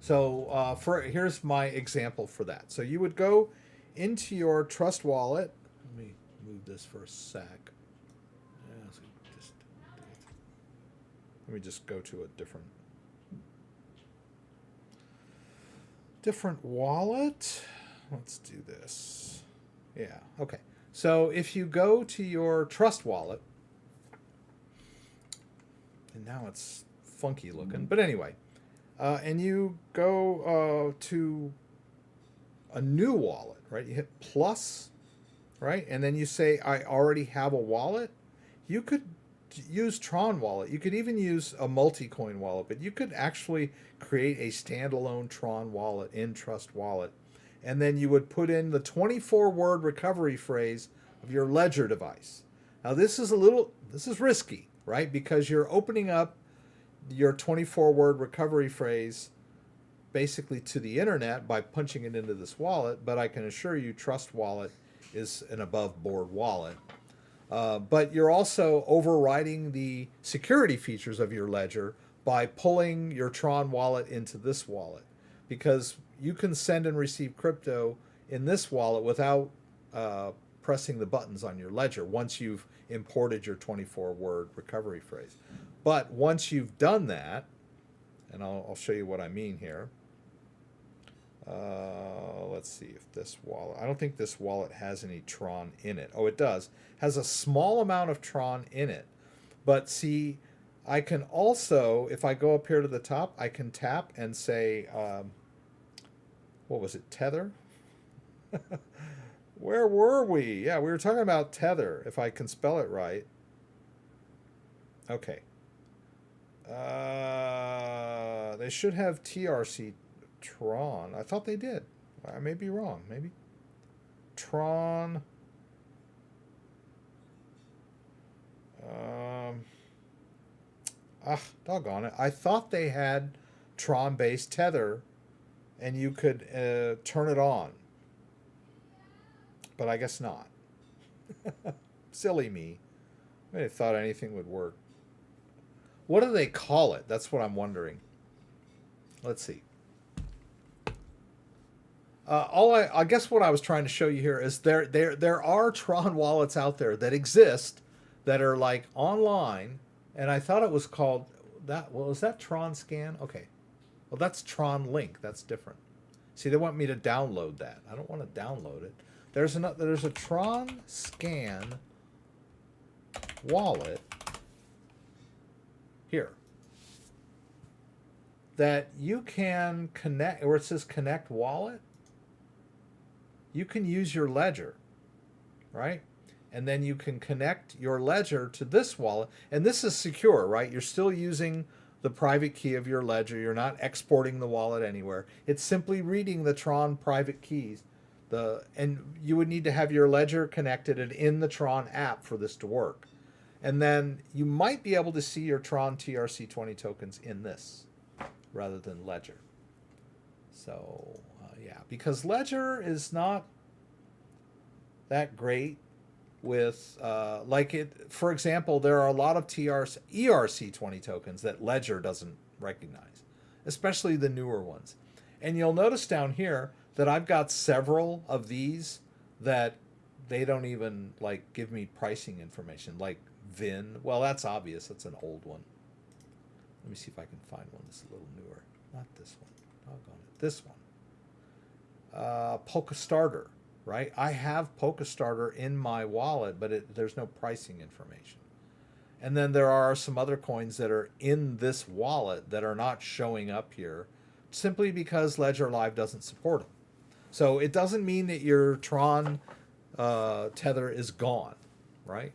So here's my example for that. So you would go into your Trust Wallet. Let me move this for a sec. Let me just go to a different wallet. Let's do this. Yeah, okay. So if you go to your Trust Wallet, and now it's funky looking, but anyway, and you go to a new wallet, right? You hit plus, right? And then you say, I already have a wallet. You could use Tron Wallet. You could even use a multi-coin wallet, but you could actually create a standalone Tron wallet in Trust Wallet. And then you would put in the 24-word recovery phrase of your ledger device. Now this is risky, right? Because you're opening up your 24-word recovery phrase basically to the internet by punching it into this wallet, but I can assure you Trust Wallet is an above-board wallet. But you're also overriding the security features of your ledger by pulling your Tron wallet into this wallet, because you can send and receive crypto in this wallet without pressing the buttons on your ledger once you've imported your 24-word recovery phrase. But once you've done that, and I'll show you what I mean here. Let's see if this wallet, I don't think this wallet has any Tron in it. Oh, it does. Has a small amount of Tron in it. But see, I can also, if I go up here to the top, I can tap and say, what was it, Tether? Where were we? Yeah, we were talking about Tether, if I can spell it right. Okay. They should have TRC Tron. I thought they did. I may be wrong. Maybe. Tron. Doggone it. I thought they had Tron-based Tether and you could turn it on. But I guess not. Silly me. I thought anything would work. What do they call it? That's what I'm wondering. Let's see. I guess what I was trying to show you here is there are Tron wallets out there that exist that are like online, and I thought it was called that. Well, is that Tron Scan? Okay. Well, that's Tron Link. That's different. See, they want me to download that. I don't want to download it. There's a Tron Scan wallet here. that you can connect, where it says connect wallet, you can use your ledger, right? And then you can connect your ledger to this wallet. And this is secure, right? You're still using the private key of your ledger. You're not exporting the wallet anywhere. It's simply reading the Tron private keys. And you would need to have your ledger connected and in the Tron app for this to work. And then you might be able to see your Tron TRC20 tokens in this rather than ledger. So yeah, because ledger is not that great with like it. For example, there are a lot of ERC20 tokens that ledger doesn't recognize, especially the newer ones. And you'll notice down here that I've got several of these that they don't even like give me pricing information, like VIN. Well, that's obvious. That's an old one. Let me see if I can find one that's a little newer. Not this one. Doggone it. This one. Polka Starter, right? I have Polka Starter in my wallet, but there's no pricing information. And then there are some other coins that are in this wallet that are not showing up here simply because Ledger Live doesn't support them. So it doesn't mean that your Tron Tether is gone, right?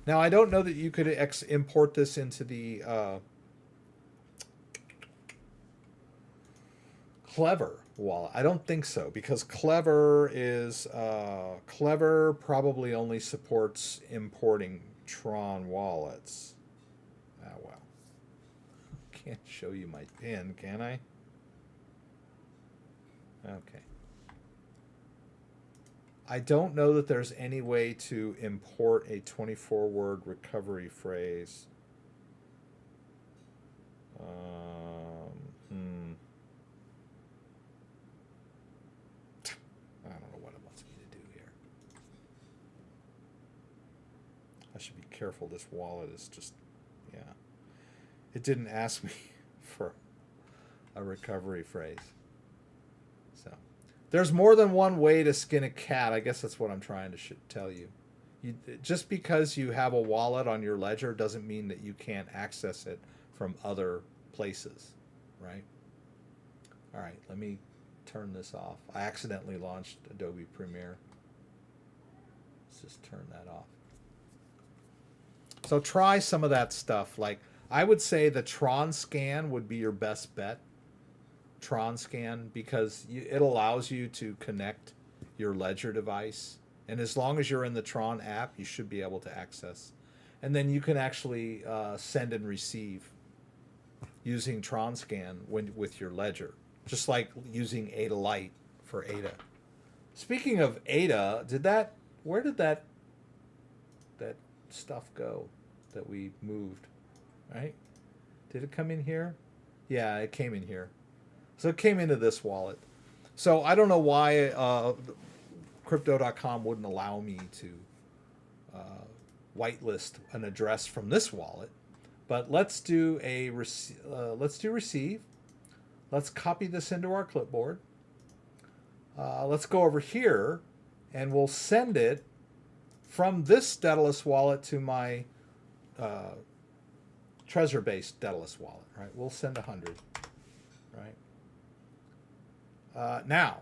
Now, I don't know that you could import this into the Clever wallet. I don't think so, because Clever probably only supports importing Tron wallets. Ah, well. Can't show you my PIN, can I? Okay. I don't know that there's any way to import a 24-word recovery phrase. I don't know what it wants me to do here. I should be careful. This wallet is just, yeah. It didn't ask me for a recovery phrase. So there's more than one way to skin a cat. I guess that's what I'm trying to tell you. Just because you have a wallet on your ledger doesn't mean that you can't access it from other places, right? All right, let me turn this off. I accidentally launched Adobe Premiere. Let's just turn that off. So try some of that stuff. Like, I would say the Tron scan would be your best bet. Tron scan, because it allows you to connect your ledger device, and as long as you're in the Tron app, you should be able to access. And then you can actually send and receive using Tron scan with your ledger, just like using Ada Lite for Ada. Speaking of Ada, where did that stuff go that we moved? Right? Did it come in here? Yeah, it came in here. So it came into this wallet. So I don't know why Crypto.com wouldn't allow me to whitelist an address from this wallet. But let's do receive. Let's copy this into our clipboard. Let's go over here, and we'll send it from this Daedalus wallet to my Trezor-based Daedalus wallet. Right? We'll send 100. Right. Now,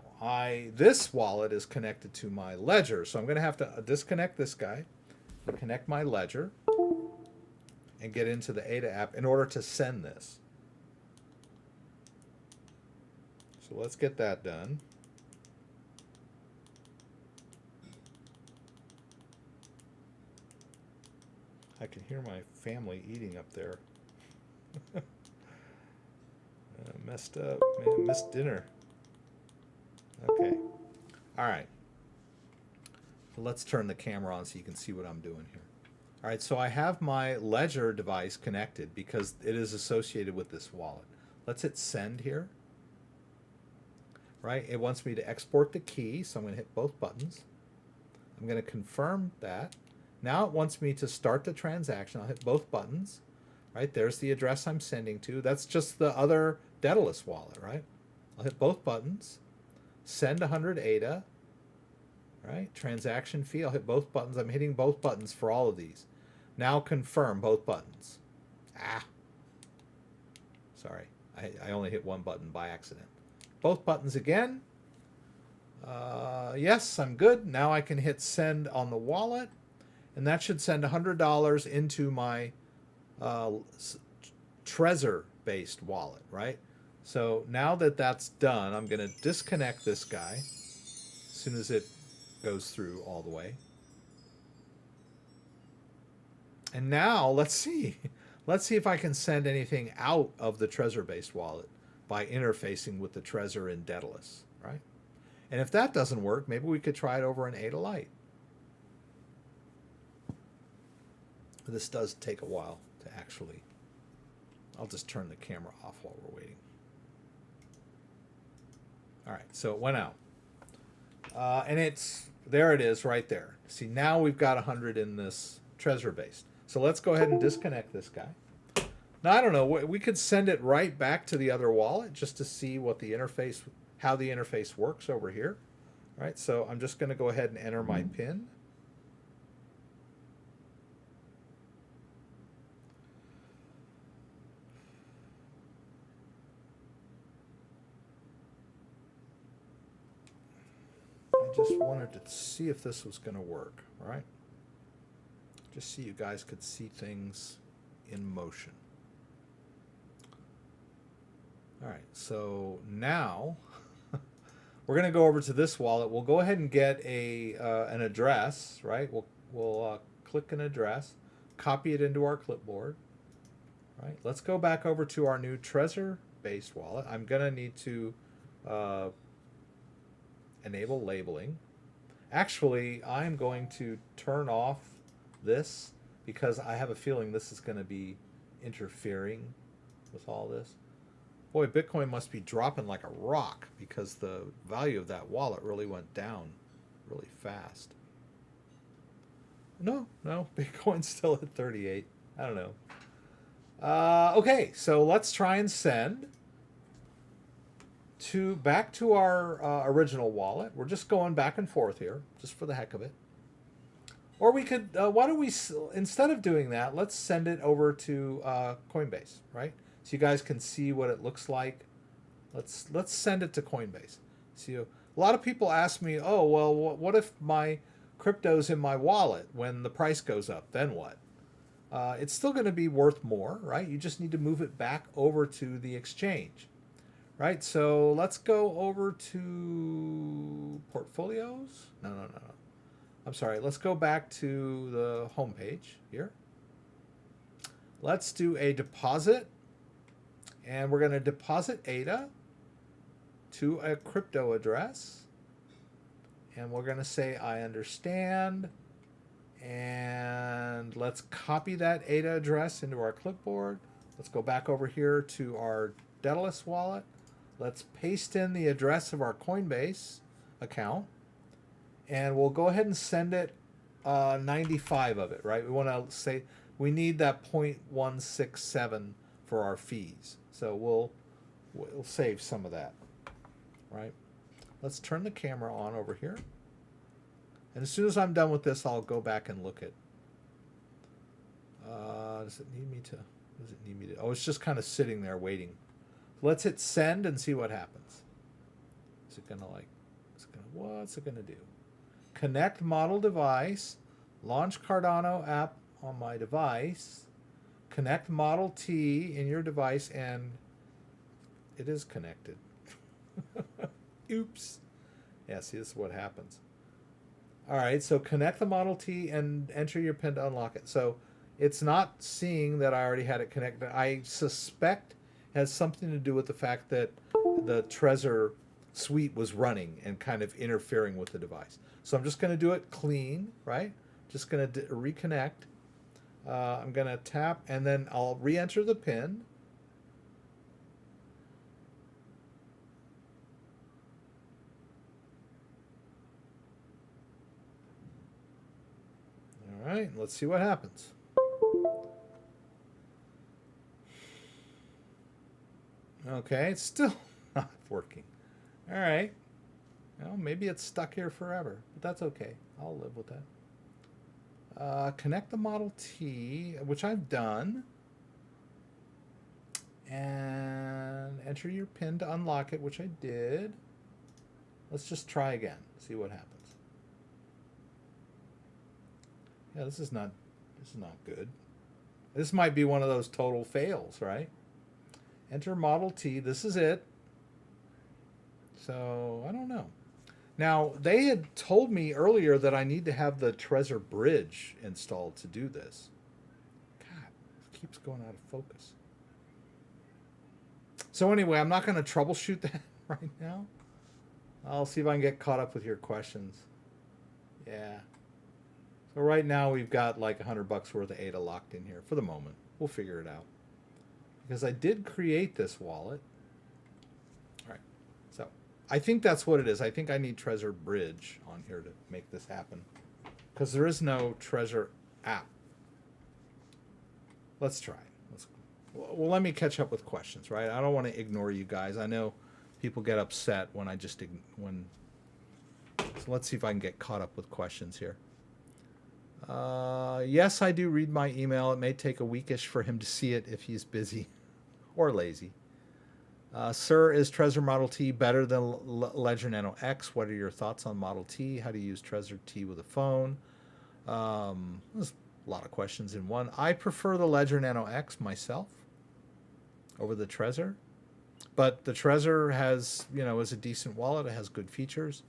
this wallet is connected to my ledger, so I'm going to have to disconnect this guy and connect my ledger and get into the Ada app in order to send this. So let's get that done. I can hear my family eating up there. Messed up, man. Missed dinner. Okay. All right. So let's turn the camera on so you can see what I'm doing here. All right, so I have my ledger device connected because it is associated with this wallet. Let's hit send here. Right? It wants me to export the key, so I'm going to hit both buttons. I'm going to confirm that. Now it wants me to start the transaction. I'll hit both buttons. Right? There's the address I'm sending to. That's just the other Daedalus wallet, right? I'll hit both buttons. Send 100 ADA. Right? Transaction fee. I'll hit both buttons. I'm hitting both buttons for all of these. Now confirm both buttons. Sorry. I only hit one button by accident. Both buttons again. Yes, I'm good. Now I can hit send on the wallet, and that should send $100 into my Trezor-based wallet, right? So now that that's done, I'm going to disconnect this guy as soon as it goes through all the way. And now let's see. Let's see if I can send anything out of the Trezor-based wallet by interfacing with the Trezor in Daedalus, right? And if that doesn't work, maybe we could try it over an Ada Lite. This does take a while to actually... I'll just turn the camera off while we're waiting. All right, so it went out. And there it is right there. See, now we've got 100 in this Trezor-based. So let's go ahead and disconnect this guy. Now, I don't know, we could send it right back to the other wallet just to see what the interface, how the interface works over here. All right, so I'm just going to go ahead and enter my PIN. I just wanted to see if this was going to work, all right? Just so you guys could see things in motion. All right, so now we're going to go over to this wallet. We'll go ahead and get an address, right? We'll click an address, copy it into our clipboard, right? Let's go back over to our new Trezor-based wallet. I'm going to need to enable labeling. Actually, I'm going to turn off this because I have a feeling this is going to be interfering with all this. Boy, Bitcoin must be dropping like a rock because the value of that wallet really went down really fast. No, Bitcoin's still at 38. I don't know. Okay, so let's try and send back to our original wallet. We're just going back and forth here, just for the heck of it. Or we could, why don't we, instead of doing that, let's send it over to Coinbase, right? So you guys can see what it looks like. Let's send it to Coinbase. See, a lot of people ask me, oh, well, what if my crypto's in my wallet when the price goes up? Then what? It's still going to be worth more, right? You just need to move it back over to the exchange, right? So let's go over to portfolios. No. I'm sorry. Let's go back to the home page here. Let's do a deposit. And we're going to deposit ADA to a crypto address. And we're going to say, I understand. And let's copy that ADA address into our clipboard. Let's go back over here to our Daedalus wallet. Let's paste in the address of our Coinbase account. And we'll go ahead and send it 95 of it, right? We want to say we need that 0.167 for our fees. So we'll save some of that, right? Let's turn the camera on over here. And as soon as I'm done with this, I'll go back and look at, does it need me to, oh, it's just kind of sitting there waiting. Let's hit send and see what happens. Is it gonna what's it gonna do? Connect model device, launch Cardano app on my device, connect Model T in your device, and it is connected. Oops. Yeah, see, this is what happens. All right, so connect the Model T and enter your PIN to unlock it. So it's not seeing that I already had it connected. I suspect it has something to do with the fact that the Trezor suite was running and kind of interfering with the device. So I'm just going to do it clean, right? Just going to reconnect. I'm going to tap, and then I'll re-enter the PIN. All right, let's see what happens. Okay, it's still not working. All right. Well, maybe it's stuck here forever, but that's okay. I'll live with that. Connect the Model T, which I've done. And enter your PIN to unlock it, which I did. Let's just try again, see what happens. Yeah, this is not good. This might be one of those total fails, right? Enter Model T. This is it. So, I don't know. Now, they had told me earlier that I need to have the Trezor Bridge installed to do this. God, it keeps going out of focus. So anyway, I'm not going to troubleshoot that right now. I'll see if I can get caught up with your questions. Yeah. So right now we've got like $100 worth of ADA locked in here for the moment. We'll figure it out. Because I did create this wallet. All right. So I think that's what it is. I think I need Trezor Bridge on here to make this happen. Because there is no Trezor app. Let's try. Well, let me catch up with questions, right? I don't want to ignore you guys. I know people get upset when I just so let's see if I can get caught up with questions here. Yes, I do read my email. It may take a weekish for him to see it if he's busy or lazy. Sir, is Trezor Model T better than Ledger Nano X? What are your thoughts on Model T? How do you use Trezor T with a phone? There's a lot of questions in one. I prefer the Ledger Nano X myself over the Trezor. But the Trezor has, is a decent wallet. It has good features.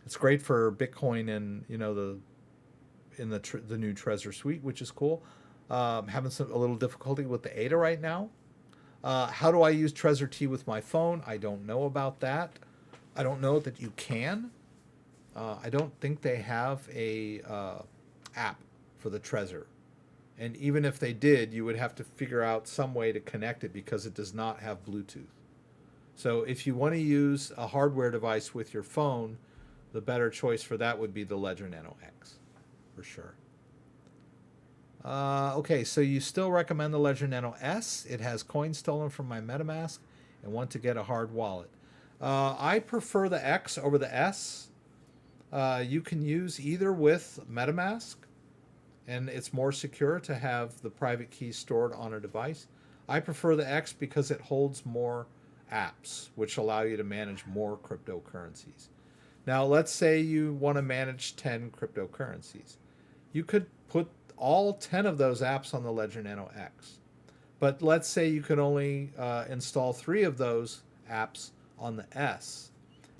It's great for Bitcoin and, the new Trezor suite, which is cool. Having a little difficulty with the ADA right now. How do I use Trezor T with my phone? I don't know about that. I don't know that you can. I don't think they have a app for the Trezor. And even if they did, you would have to figure out some way to connect it because it does not have Bluetooth. So if you want to use a hardware device with your phone, the better choice for that would be the Ledger Nano X, for sure. Okay, so you still recommend the Ledger Nano S. It has coins stolen from my Metamask and want to get a hard wallet. I prefer the X over the S. You can use either with Metamask, and it's more secure to have the private keys stored on a device. I prefer the X because it holds more apps, which allow you to manage more cryptocurrencies. Now, let's say you want to manage 10 cryptocurrencies. You could put all 10 of those apps on the Ledger Nano X. But let's say you could only install 3 of those apps on the S.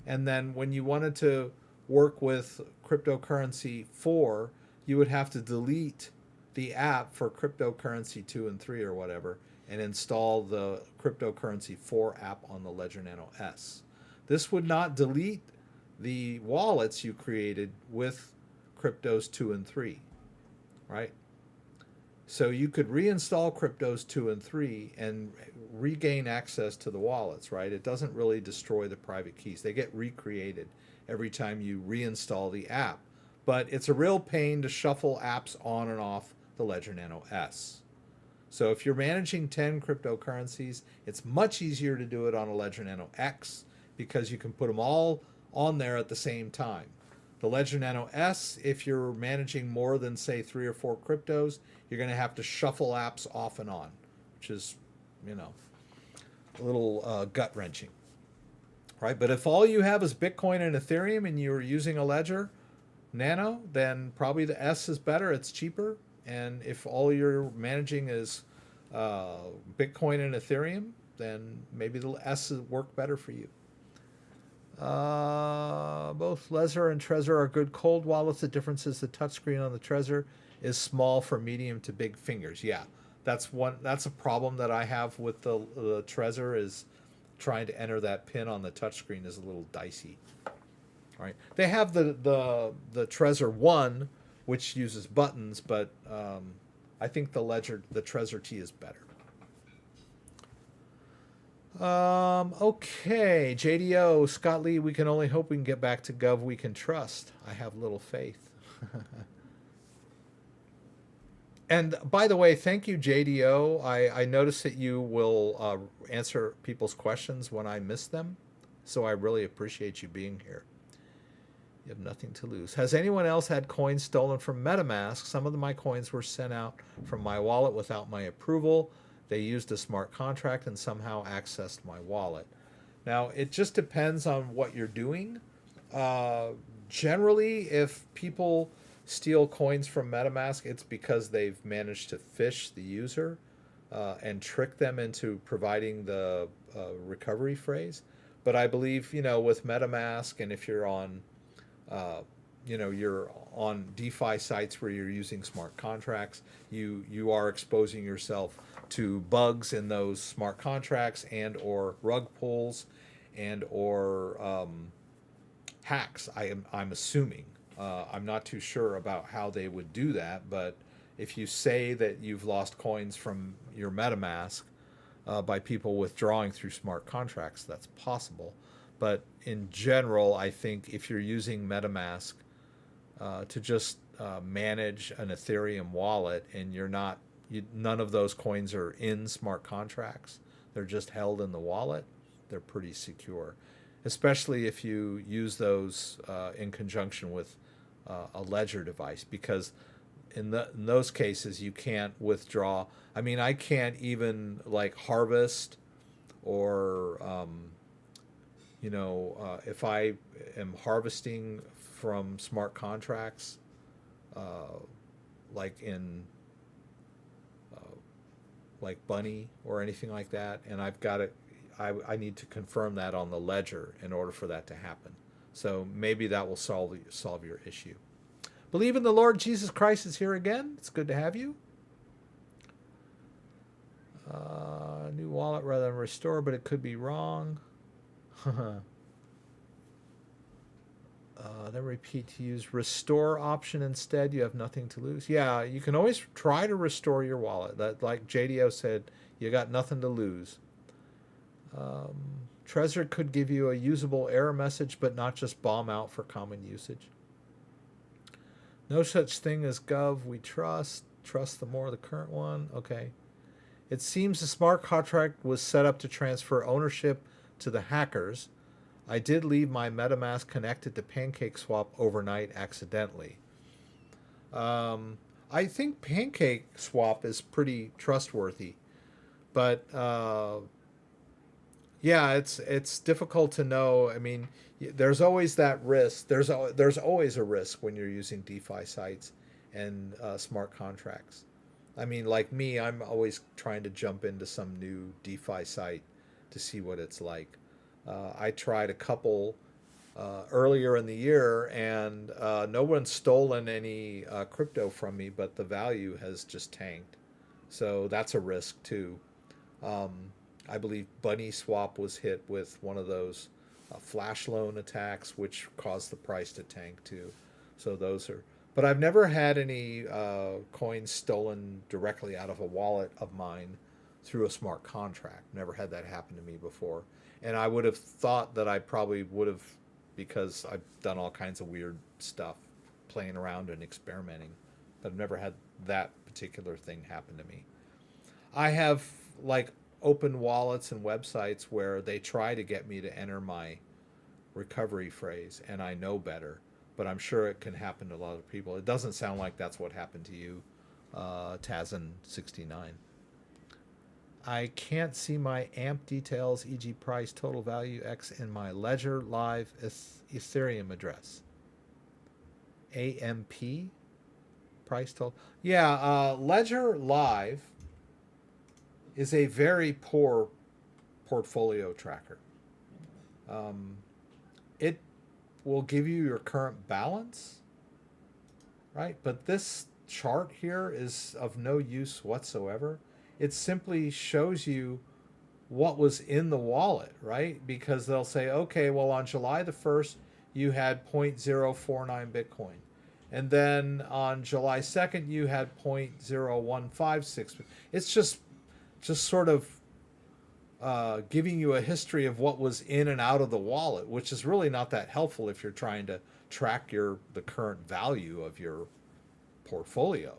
And then when you wanted to work with cryptocurrency 4, you would have to delete the app for cryptocurrency 2 and 3 or whatever and install the cryptocurrency 4 app on the Ledger Nano S. This would not delete the wallets you created with cryptos 2 and 3, right? So you could reinstall cryptos 2 and 3 and regain access to the wallets, right? It doesn't really destroy the private keys. They get recreated every time you reinstall the app. But it's a real pain to shuffle apps on and off the Ledger Nano S. So if you're managing 10 cryptocurrencies, it's much easier to do it on a Ledger Nano X because you can put them all on there at the same time. The Ledger Nano S, if you're managing more than, say, 3 or 4 cryptos, you're going to have to shuffle apps off and on, which is, a little gut-wrenching, right? But if all you have is Bitcoin and Ethereum and you're using a Ledger Nano, then probably the S is better. It's cheaper. And if all you're managing is Bitcoin and Ethereum, then maybe the S will work better for you. Both Ledger and Trezor are good cold wallets. The difference is the touchscreen on the Trezor is small for medium to big fingers. Yeah, that's a problem that I have with the Trezor, is trying to enter that pin on the touchscreen is a little dicey. Right? They have the Trezor 1, which uses buttons, but I think the Trezor T is better. Okay, JDO, Scott Lee, we can only hope we can get back to Gov we can trust. I have little faith. And by the way, thank you, JDO. I noticed that you will answer people's questions when I miss them, so I really appreciate you being here. You have nothing to lose. Has anyone else had coins stolen from MetaMask? Some of my coins were sent out from my wallet without my approval. they used a smart contract and somehow accessed my wallet. Now, it just depends on what you're doing. Generally, if people steal coins from MetaMask, it's because they've managed to phish the user and trick them into providing the recovery phrase. But I believe, with MetaMask, and if you're on, you're on DeFi sites where you're using smart contracts, you are exposing yourself to bugs in those smart contracts and or rug pulls and or hacks. I'm assuming. I'm not too sure about how they would do that, but if you say that you've lost coins from your MetaMask by people withdrawing through smart contracts, that's possible. But in general, I think if you're using MetaMask to just manage an Ethereum wallet and none of those coins are in smart contracts, they're just held in the wallet, they're pretty secure. Especially if you use those in conjunction with a ledger device, because in those cases you can't withdraw. I mean, I can't even harvest or if I am harvesting from smart contracts, like in like Bunny or anything like that, and I've got it. I need to confirm that on the ledger in order for that to happen. So maybe that will solve your issue. Believe in the Lord Jesus Christ is here again. It's good to have you. New wallet rather than restore, but it could be wrong. Then repeat to use restore option instead. You have nothing to lose. Yeah, you can always try to restore your wallet. That, like JDO said, you got nothing to lose. Trezor could give you a usable error message, but not just bomb out for common usage. No such thing as gov. We trust the more the current one. Okay. It seems the smart contract was set up to transfer ownership to the hackers. I did leave my MetaMask connected to PancakeSwap overnight accidentally. I think PancakeSwap is pretty trustworthy, but yeah, it's difficult to know. I mean, there's always that risk. There's always a risk when you're using DeFi sites and smart contracts. I mean, like me, I'm always trying to jump into some new DeFi site to see what it's like. I tried a couple earlier in the year, and no one's stolen any crypto from me, but the value has just tanked. So that's a risk too. I believe Bunny Swap was hit with one of those flash loan attacks, which caused the price to tank too. So those are. But I've never had any coins stolen directly out of a wallet of mine through a smart contract. Never had that happen to me before. And I would have thought that I probably would have, because I've done all kinds of weird stuff, playing around and experimenting. But I've never had that particular thing happen to me. I have open wallets and websites where they try to get me to enter my recovery phrase, and I know better. But I'm sure it can happen to a lot of people. It doesn't sound like that's what happened to you, Tazan69. I can't see my AMP details, e.g. price, total value, X, in my Ledger Live Ethereum address. AMP? Price total? Yeah, Ledger Live is a very poor portfolio tracker. It will give you your current balance, right? But this chart here is of no use whatsoever. It simply shows you what was in the wallet, right? Because they'll say, okay, well, on July the 1st, you had 0.049 Bitcoin. And then on July 2nd, you had 0.0156. It's just sort of giving you a history of what was in and out of the wallet, which is really not that helpful if you're trying to track the current value of your portfolio.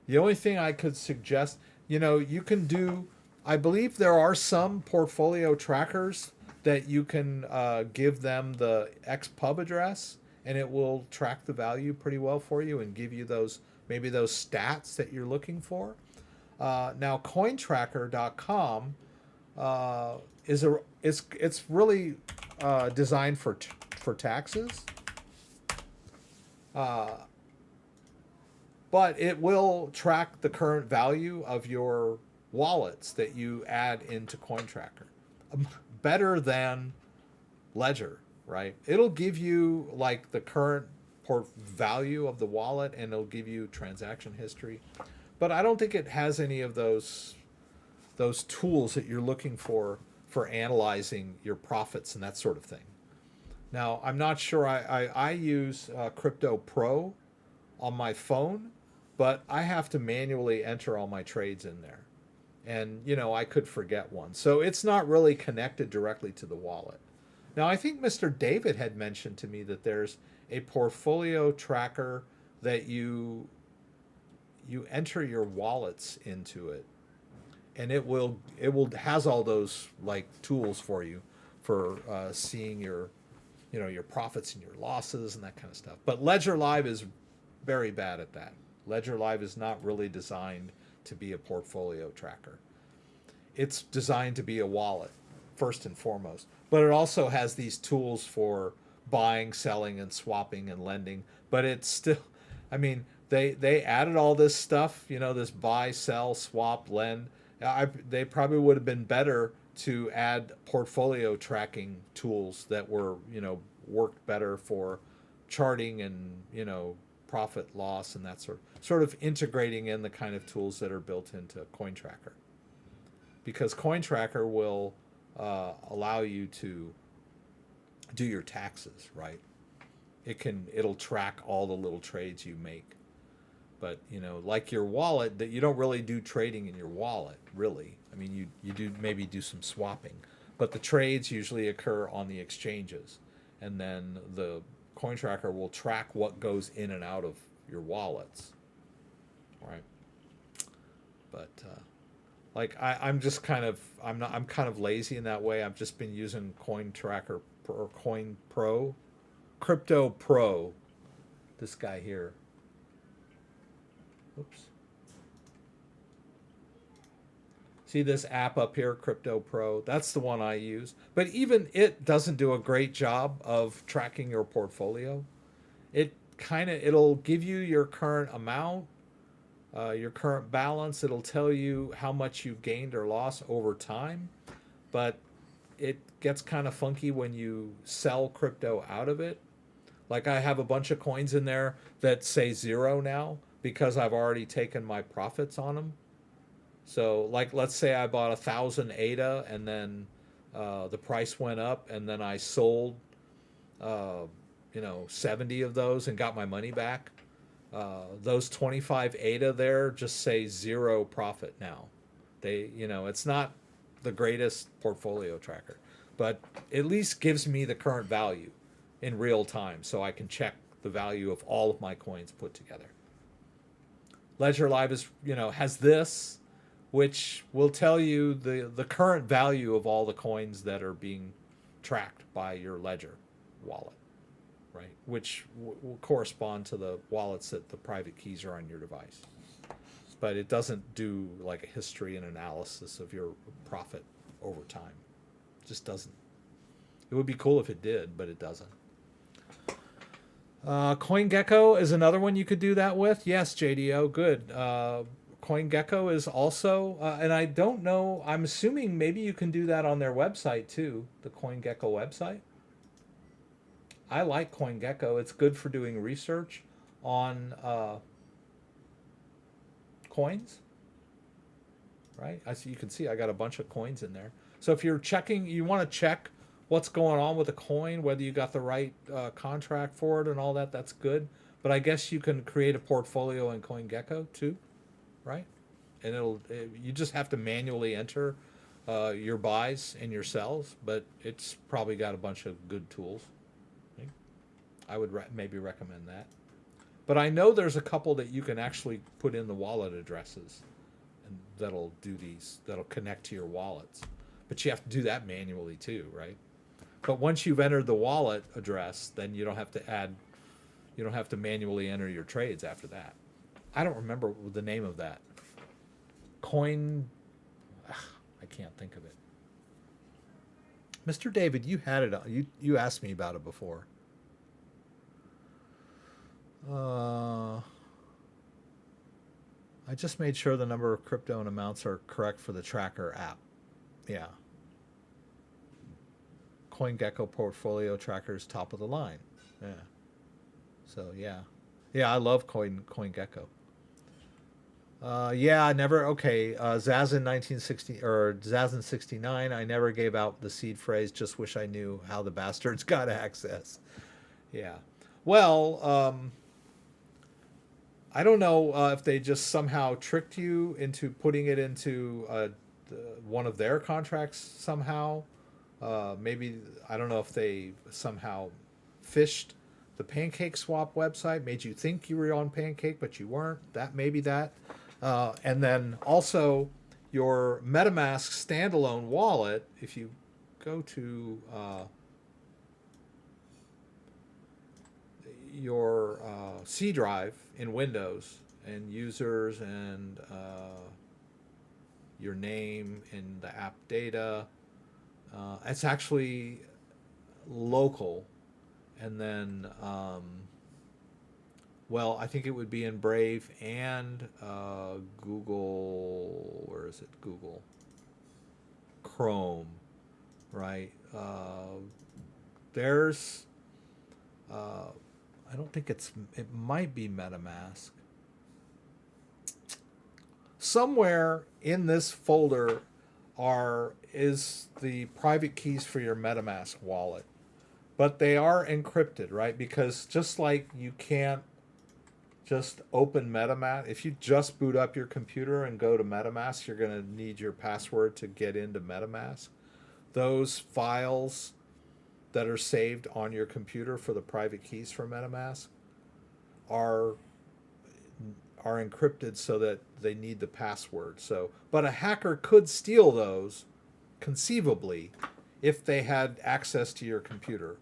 The only thing I could suggest, you can do, I believe there are some portfolio trackers that you can give them the XPub address, and it will track the value pretty well for you and give you maybe those stats that you're looking for. Now, CoinTracker.com it's really designed for taxes, but it will track the current value of your wallets that you add into CoinTracker. Better than Ledger, right? It'll give you like the current value of the wallet, and it'll give you transaction history. But I don't think it has any of those tools that you're looking for analyzing your profits and that sort of thing. Now, I'm not sure. I use Crypto Pro on my phone, but I have to manually enter all my trades in there. And, you know, I could forget one. So it's not really connected directly to the wallet. Now, I think Mr. David had mentioned to me that there's a portfolio tracker that you enter your wallets into it, and it will has all those like tools for you for seeing your, you know, your profits and your losses and that kind of stuff. But Ledger Live is very bad at that. Ledger Live is not really designed to be a portfolio tracker. It's designed to be a wallet first and foremost, but it also has these tools for buying, selling, and swapping and lending. But it's still, I mean, they added all this stuff, you know, this buy, sell, swap, lend. They probably would have been better to add portfolio tracking tools that were, you know, worked better for charting and, you know, profit loss and that sort of integrating in the kind of tools that are built into CoinTracker. Because CoinTracker will allow you to do your taxes, right? It'll track all the little trades you make. But, you know, like your wallet, that you don't really do trading in your wallet, really. I mean, you do maybe do some swapping, but the trades usually occur on the exchanges, and then the CoinTracker will track what goes in and out of your wallets, right? But like I'm just kind of I'm kind of lazy in that way. I've just been using CoinTracker or Coin Pro, Crypto Pro. This guy here. Oops. See this app up here, Crypto Pro? That's the one I use. But even it doesn't do a great job of tracking your portfolio. It'll give you your current amount, your current balance. It'll tell you how much you gained or lost over time. But it gets kind of funky when you sell crypto out of it. Like I have a bunch of coins in there that say 0 now, because I've already taken my profits on them. So like, let's say I bought 1,000 ADA and then the price went up, and then I sold, 70 of those and got my money back. Those 25 ADA there just say 0 profit now. It's not the greatest portfolio tracker, but at least gives me the current value in real time, so I can check the value of all of my coins put together. Ledger Live has this, which will tell you the current value of all the coins that are being tracked by your Ledger wallet, right? Which will correspond to the wallets that the private keys are on your device. But it doesn't do like a history and analysis of your profit over time. It just doesn't. It would be cool if it did, but it doesn't. CoinGecko is another one you could do that with. Yes, JDO, good. CoinGecko is also, and I don't know, I'm assuming maybe you can do that on their website too, the CoinGecko website. I like CoinGecko. It's good for doing research on coins, right? You can see I got a bunch of coins in there. So if you're checking, you want to check what's going on with a coin, whether you got the right contract for it and all that, that's good. But I guess you can create a portfolio in CoinGecko too, right? And you just have to manually enter your buys and your sells, but it's probably got a bunch of good tools. I would maybe recommend that. But I know there's a couple that you can actually put in the wallet addresses, and that'll connect to your wallets. But you have to do that manually too, right? But once you've entered the wallet address, then you don't have to manually enter your trades after that. I don't remember the name of that. Coin, I can't think of it. Mr. David, you had it on. You asked me about it before. I just made sure the number of crypto and amounts are correct for the tracker app. Yeah. CoinGecko portfolio tracker is top of the line. Yeah. So yeah. Yeah, I love CoinGecko. Yeah, I never. Okay, Zazin 1960 or Zazin 69. I never gave out the seed phrase. Just wish I knew how the bastards got access. Yeah. Well, I don't know if they just somehow tricked you into putting it into one of their contracts somehow. Maybe I don't know if they somehow phished the Pancake Swap website, made you think you were on Pancake, but you weren't. That maybe that. And then also your MetaMask standalone wallet, if you go to your C drive in Windows and users and your name and the app data, it's actually local. And then well, I think it would be in Brave and Google. Where is it? Google Chrome, right? There's I don't think it might be MetaMask. Somewhere in this folder is the private keys for your MetaMask wallet, but they are encrypted, right? Because just like you can't just open MetaMask. If you just boot up your computer and go to MetaMask, you're going to need your password to get into MetaMask. Those files that are saved on your computer for the private keys for MetaMask are encrypted so that they need the password. So, but a hacker could steal those conceivably if they had access to your computer,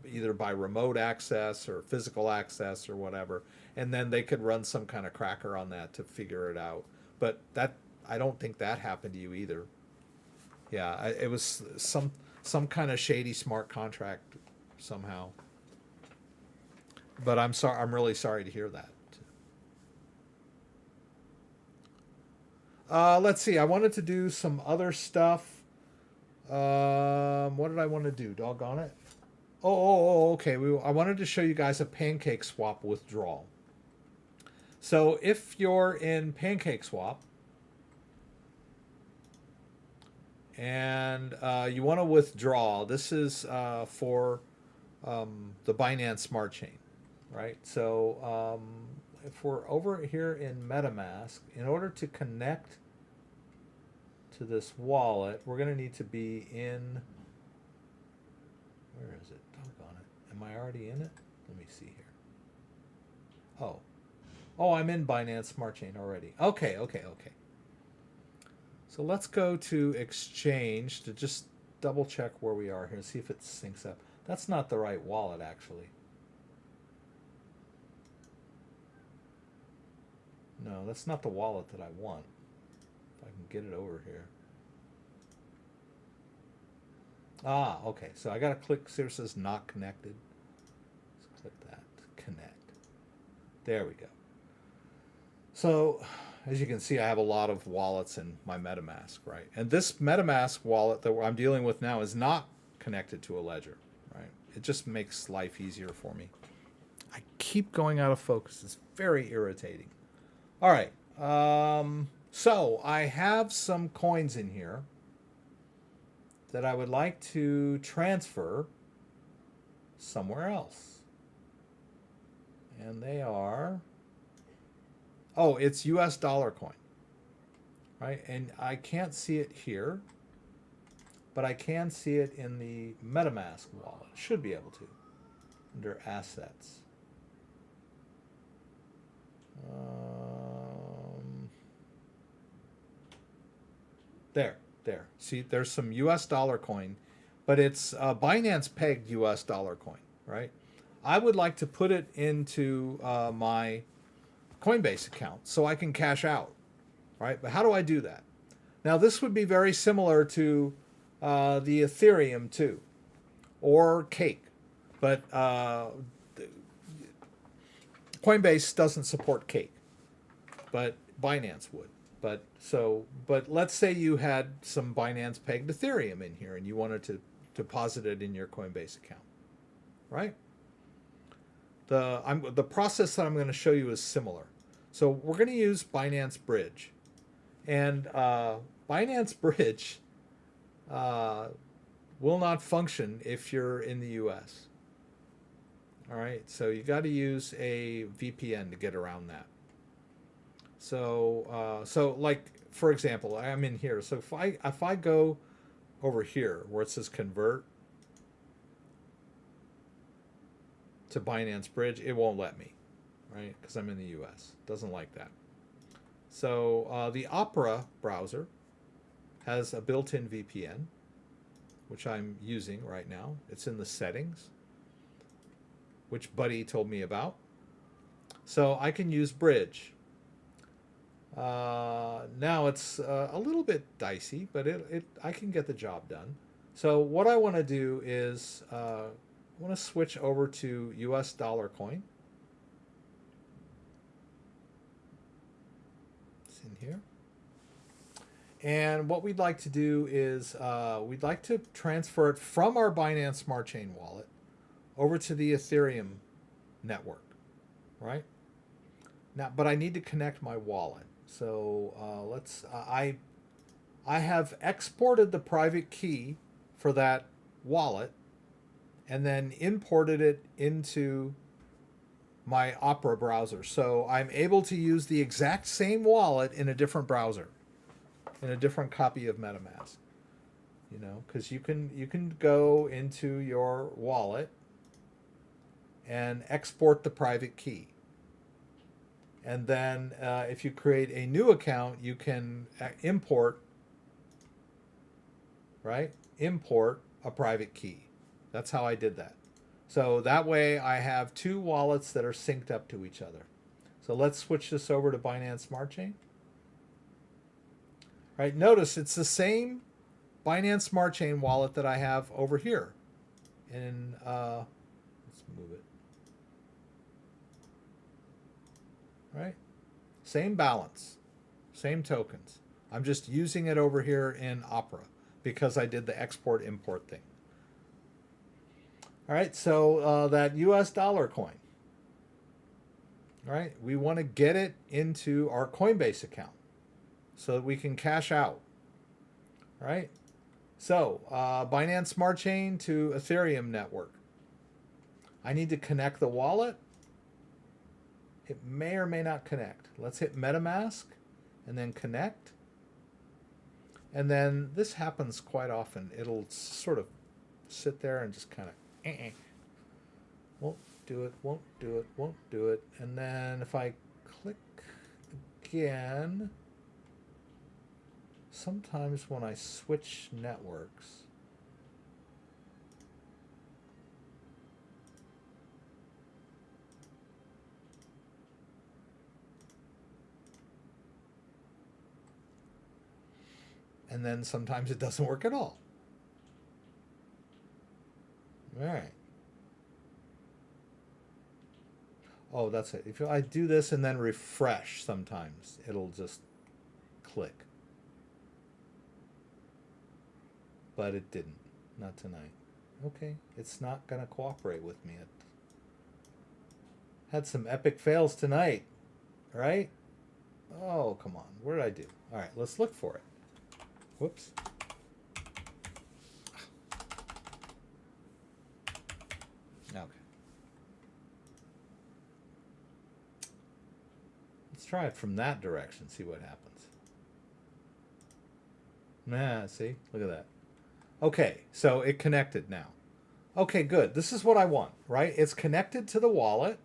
either by remote access or physical access or whatever, and then they could run some kind of cracker on that to figure it out. But that, I don't think that happened to you either. Yeah, it was some kind of shady smart contract somehow. But I'm sorry, I'm really sorry to hear that. Let's see, I wanted to do some other stuff. What did I want to do? Doggone it. Okay. I wanted to show you guys a Pancake Swap withdrawal. So if you're in Pancake Swap and you want to withdraw, this is for the Binance Smart Chain, right? So if we're over here in MetaMask, in order to connect to this wallet, we're going to need to be in, where is it? Doggone it. Am I already in it? Let me see here. Oh, I'm in Binance Smart Chain already. Okay. So let's go to Exchange to just double check where we are here, see if it syncs up. That's not the right wallet, actually. No, that's not the wallet that I want. If I can get it over here. Okay. So I got to click, see, it says not connected. Let's click that, connect. There we go. So as you can see, I have a lot of wallets in my MetaMask, right? And this MetaMask wallet that I'm dealing with now is not connected to a ledger, right? It just makes life easier for me. I keep going out of focus. It's very irritating. All right. So I have some coins in here that I would like to transfer somewhere else. And they are, it's US dollar coin, right? And I can't see it here, but I can see it in the MetaMask wallet. Should be able to, under assets. There. See, there's some US dollar coin, but it's Binance pegged US dollar coin, right? I would like to put it into my Coinbase account so I can cash out, right? But how do I do that? Now, this would be very similar to the Ethereum too, or Cake, but Coinbase doesn't support Cake, but Binance would. But let's say you had some Binance pegged Ethereum in here and you wanted to deposit it in your Coinbase account, right? The process that I'm going to show you is similar. So we're going to use Binance Bridge, and Binance Bridge will not function if you're in the U.S. All right, so you got to use a VPN to get around that. So like for example, I'm in here. So if I go over here where it says convert to Binance Bridge, it won't let me, right? Because I'm in the U.S. Doesn't like that. So the Opera browser has a built-in VPN, which I'm using right now. It's in the settings, which Buddy told me about. So I can use Bridge. Now it's a little bit dicey, but I can get the job done. So what I want to do is I want to switch over to US dollar coin. It's in here. And what we'd like to do is we'd like to transfer it from our Binance Smart Chain wallet over to the Ethereum network, right? Now, but I need to connect my wallet. So I have exported the private key for that wallet and then imported it into my Opera browser. So I'm able to use the exact same wallet in a different browser, in a different copy of Metamask. You know, because you can go into your wallet and export the private key. And then if you create a new account, you can import, right? Import a private key. That's how I did that. So that way I have two wallets that are synced up to each other. So let's switch this over to Binance Smart Chain. Right, notice it's the same Binance Smart Chain wallet that I have over here. And let's move it. Right? Same balance, same tokens. I'm just using it over here in Opera because I did the export import thing. All right, so that US dollar coin. All right, we want to get it into our Coinbase account so that we can cash out. All right, so Binance Smart Chain to Ethereum network. I need to connect the wallet. It may or may not connect. Let's hit MetaMask and then connect. And then this happens quite often. It'll sort of sit there and just kind of won't do it, won't do it, won't do it. And then if I click again, sometimes when I switch networks, and then sometimes it doesn't work at all. All right. Oh, that's it. If I do this and then refresh, sometimes it'll just click. But it didn't. Not tonight. Okay. It's not going to cooperate with me. It had some epic fails tonight. Right? Oh, come on. What did I do? All right. Let's look for it. Whoops. Okay. Let's try it from that direction, see what happens. Nah, see? Look at that. Okay, so it connected now. Okay, good. This is what I want, right? It's connected to the wallet,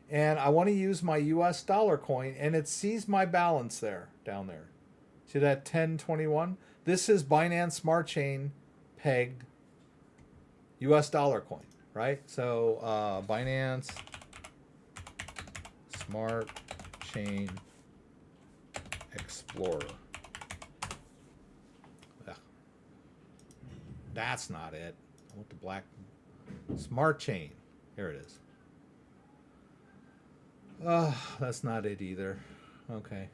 and I want to use my US dollar coin, and it sees my balance there, down there. See that 1021? This is Binance Smart Chain pegged US dollar coin, right? So Binance Smart Chain Explorer. Ugh. That's not it. I want the black smart chain. Here it is. That's not it either. Okay.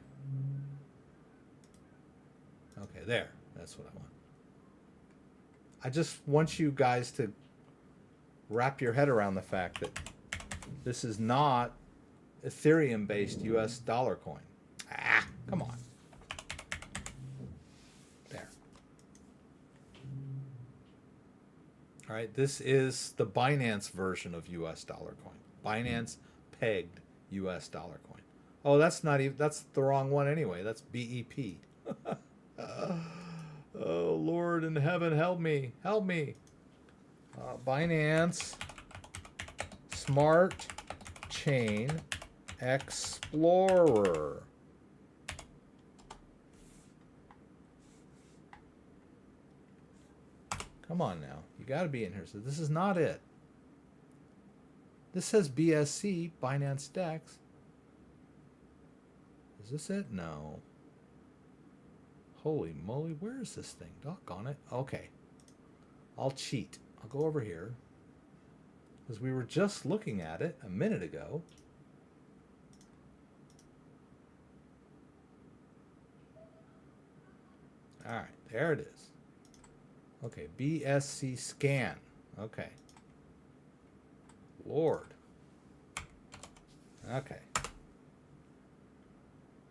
Okay, there. That's what I want. I just want you guys to wrap your head around the fact that this is not Ethereum-based US dollar coin. Ah, come on. There. All right, this is the Binance version of US dollar coin. Binance pegged US dollar coin. Oh, that's not even, that's the wrong one anyway. That's BEP. Oh, Lord in heaven, help me. Help me. Binance Smart Chain Explorer. Come on now. You got to be in here. So this is not it. This says BSC, Binance Dex. Is this it? No. Holy moly, where is this thing? Doggone it. Okay. I'll cheat. I'll go over here. Because we were just looking at it a minute ago. Alright, there it is. Okay, BSC scan. Okay. Lord. Okay.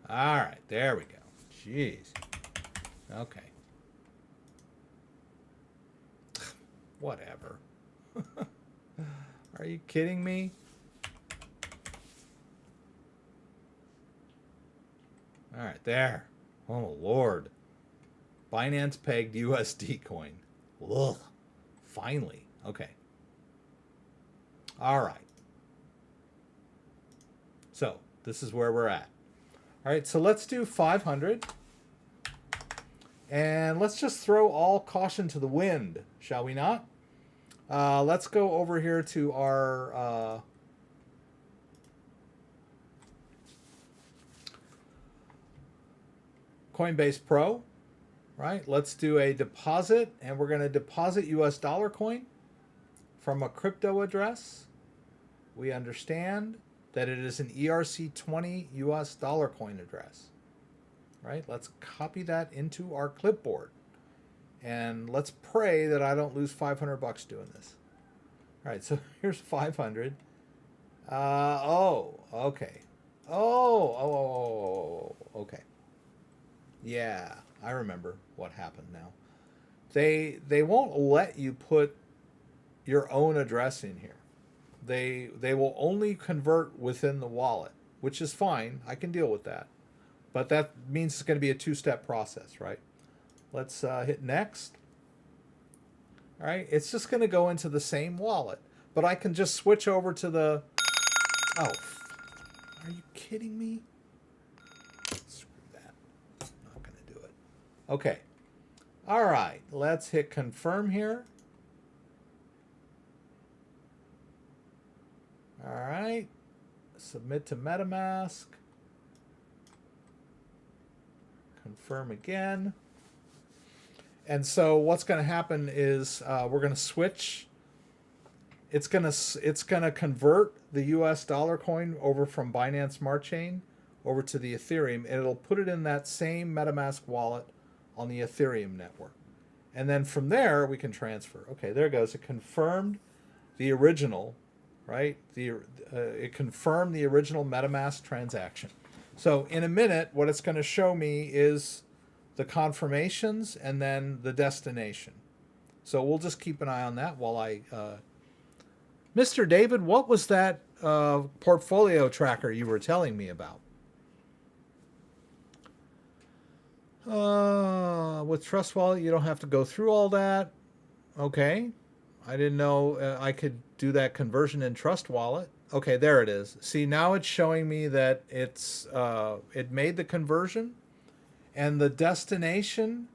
Alright, there we go. Jeez. Okay. Whatever. Are you kidding me? All right, there. Oh, Lord. Binance pegged USD coin. Ugh. Finally. Okay. All right. So, this is where we're at. All right, so let's do 500. And let's just throw all caution to the wind, shall we not? Let's go over here to our Coinbase Pro, right? Let's do a deposit, and we're going to deposit US dollar coin from a crypto address. We understand that it is an ERC20 US dollar coin address. Right? Let's copy that into our clipboard. And let's pray that I don't lose 500 bucks doing this. All right, so here's 500. Oh, okay. Oh, okay. Yeah, I remember what happened now. They won't let you put your own address in here. They will only convert within the wallet, which is fine. I can deal with that. But that means it's going to be a two-step process, right? Let's hit next. All right, it's just going to go into the same wallet. But I can just switch over to the... Oh, are you kidding me? Screw that. I'm not going to do it. Okay. All right, let's hit confirm here. All right. Submit to Metamask. Confirm again. And so what's going to happen is we're going to switch. It's going to convert the US dollar coin over from Binance Smart Chain over to the Ethereum, and it'll put it in that same MetaMask wallet on the Ethereum network. And then from there we can transfer. Okay, there it goes. It confirmed the original, right? It confirmed the original MetaMask transaction. So in a minute, what it's going to show me is the confirmations and then the destination. So we'll just keep an eye on that while I... Mr. David, what was that portfolio tracker you were telling me about? With Trust Wallet, you don't have to go through all that. Okay. I didn't know I could do that conversion in Trust Wallet. Okay, there it is. See, now it's showing me that it's it made the conversion, and the destination.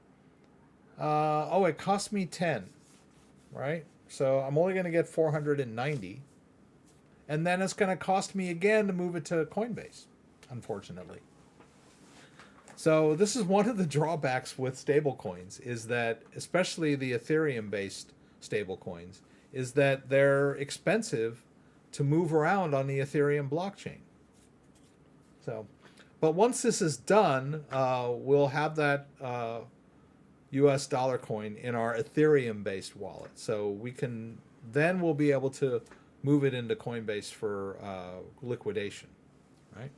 Oh, it cost me 10, right? So I'm only going to get 490, and then it's going to cost me again to move it to Coinbase, unfortunately. So this is one of the drawbacks with stablecoins, is that, especially the Ethereum-based stablecoins, is that they're expensive to move around on the Ethereum blockchain. So, but once this is done, we'll have that US dollar coin in our Ethereum-based wallet. So we'll be able to move it into Coinbase for liquidation, right?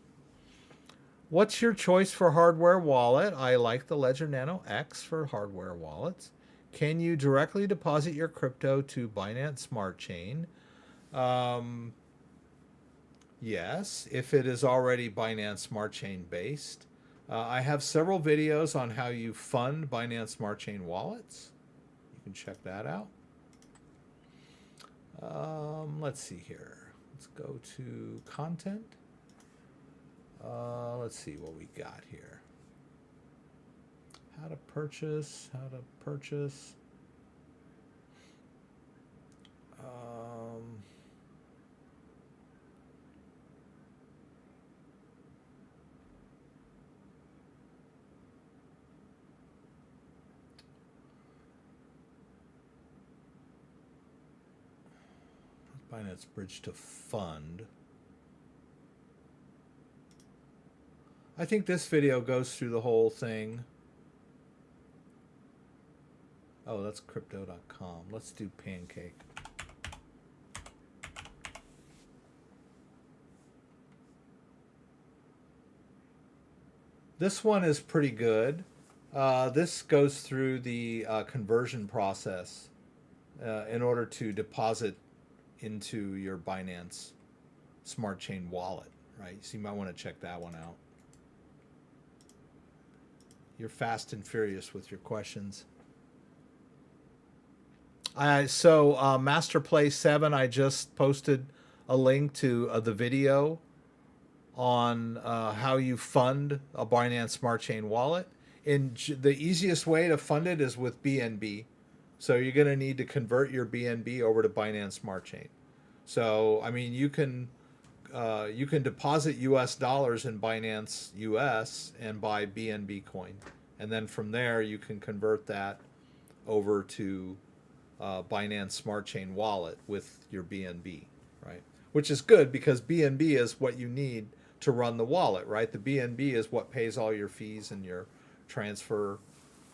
What's your choice for hardware wallet? I like the Ledger Nano X for hardware wallets. Can you directly deposit your crypto to Binance Smart Chain? Yes, if it is already Binance Smart Chain based. I have several videos on how you fund Binance Smart Chain wallets. You can check that out. Let's see here. Let's go to content. Let's see what we got here. How to purchase. Binance Bridge to fund. I think this video goes through the whole thing. Oh, that's crypto.com. Let's do Pancake. This one is pretty good. This goes through the conversion process in order to deposit into your Binance Smart Chain wallet, right? So you might want to check that one out. You're fast and furious with your questions. Master Play 7, I just posted a link to the video on how you fund a Binance Smart Chain wallet. The easiest way to fund it is with BNB. So you're going to need to convert your BNB over to Binance Smart Chain. So, I mean, you can deposit US dollars in Binance US and buy BNB coin. And then from there, you can convert that over to Binance Smart Chain wallet with your BNB, right? Which is good because BNB is what you need to run the wallet, right? The BNB is what pays all your fees and your transfer,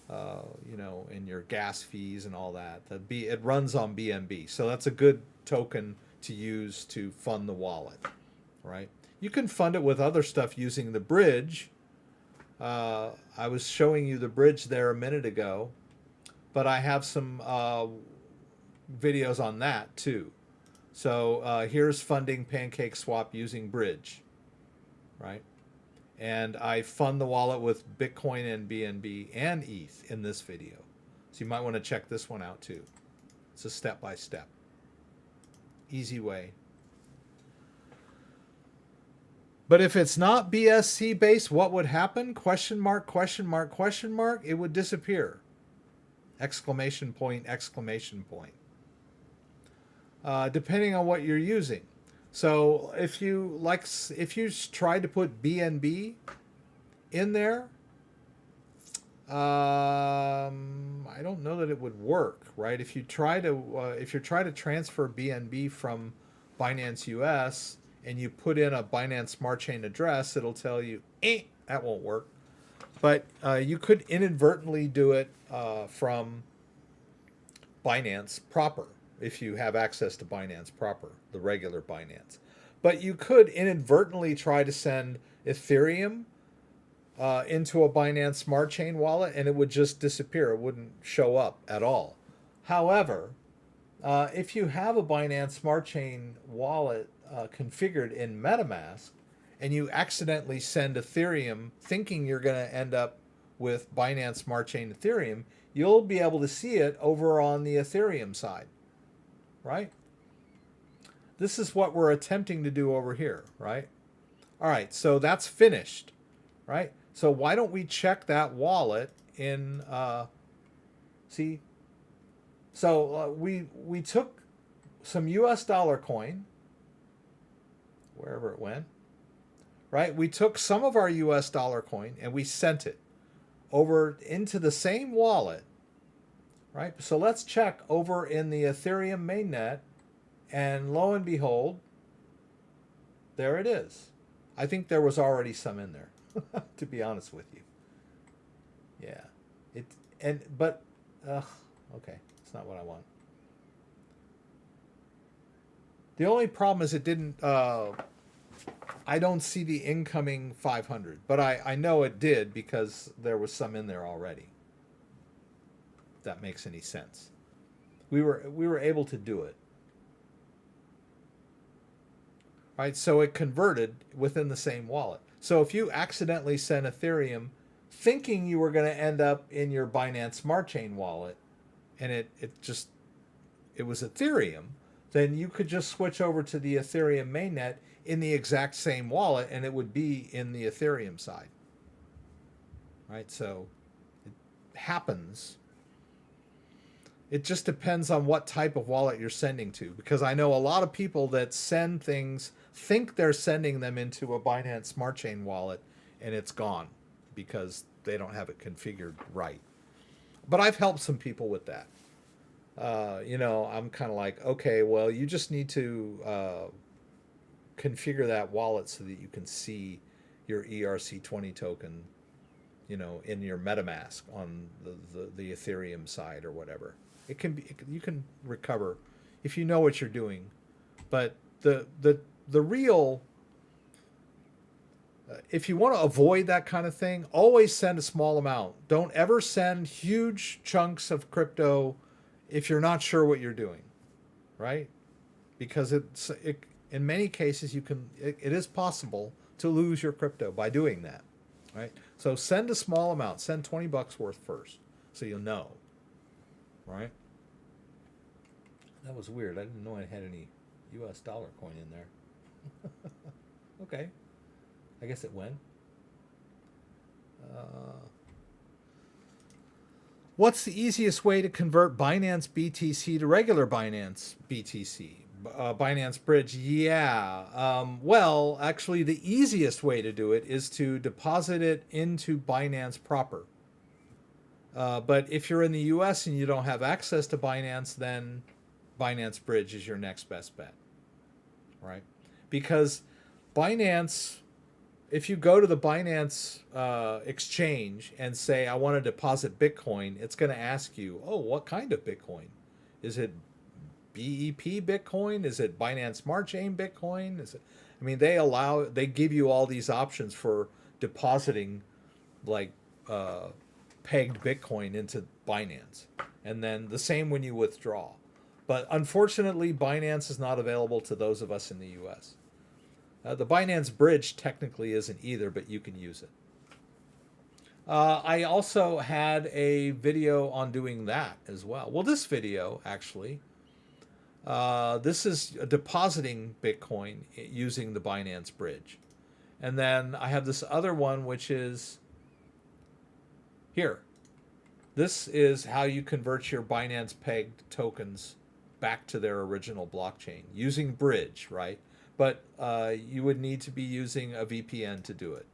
and your gas fees and all that. It runs on BNB. So that's a good token to use to fund the wallet, right? You can fund it with other stuff using the bridge. I was showing you the bridge there a minute ago, but I have some videos on that too. So here's funding Pancake Swap using bridge, right? And I fund the wallet with Bitcoin and BNB and ETH in this video. So you might want to check this one out too. It's a step-by-step. Easy way. But if it's not BSC based, what would happen? Question mark, question mark, question mark. It would disappear. Exclamation point, exclamation point. Depending on what you're using. So if you tried to put BNB in there, I don't know that it would work, right? If you try to transfer BNB from Binance US and you put in a Binance Smart Chain address, it'll tell you, that won't work. But you could inadvertently do it from Binance proper, if you have access to Binance proper, the regular Binance. But you could inadvertently try to send Ethereum into a Binance Smart Chain wallet, and it would just disappear. It wouldn't show up at all. However, if you have a Binance Smart Chain wallet configured in Metamask, and you accidentally send Ethereum thinking you're going to end up with Binance Smart Chain Ethereum, you'll be able to see it over on the Ethereum side, right? This is what we're attempting to do over here, right? All right, so that's finished, right? So why don't we check that wallet in, see? So we took some US dollar coin, wherever it went, right? We took some of our US dollar coin and we sent it over into the same wallet, right? So let's check over in the Ethereum mainnet, and lo and behold, there it is. I think there was already some in there, to be honest with you. Yeah. Okay, it's not what I want. The only problem is it didn't, I don't see the incoming 500, but I know it did because there was some in there already. If that makes any sense. We were able to do it. Right? So it converted within the same wallet. So if you accidentally sent Ethereum thinking you were going to end up in your Binance Smart Chain wallet, and it was Ethereum, then you could just switch over to the Ethereum mainnet in the exact same wallet, and it would be in the Ethereum side. Right? So it happens. It just depends on what type of wallet you're sending to, because I know a lot of people that send things think they're sending them into a Binance Smart Chain wallet, and it's gone because they don't have it configured right. But I've helped some people with that. I'm kind of like, okay, well, you just need to configure that wallet so that you can see your ERC20 token, in your Metamask on the Ethereum side or whatever. It can be, you can recover if you know what you're doing. But the real, if you want to avoid that kind of thing, always send a small amount. Don't ever send huge chunks of crypto if you're not sure what you're doing, right? Because in many cases it is possible to lose your crypto by doing that, right? So send a small amount. Send $20 worth first, so you'll know, right? That was weird. I didn't know I had any US dollar coin in there. Okay. I guess it went. What's the easiest way to convert Binance BTC to regular Binance BTC? Binance Bridge, yeah. Well, actually, the easiest way to do it is to deposit it into Binance proper. But if you're in the US and you don't have access to Binance, then Binance Bridge is your next best bet, right? Because Binance, if you go to the Binance exchange and say, I want to deposit Bitcoin, it's going to ask you, oh, what kind of Bitcoin? Is it BEP Bitcoin? Is it Binance Smart Chain Bitcoin? They give you all these options for depositing like pegged Bitcoin into Binance. And then the same when you withdraw. But unfortunately, Binance is not available to those of us in the US. The Binance Bridge technically isn't either, but you can use it. I also had a video on doing that as well. Well, this video, actually, this is depositing Bitcoin using the Binance Bridge. And then I have this other one, which is here. This is how you convert your Binance pegged tokens back to their original blockchain using Bridge, right? But you would need to be using a VPN to do it.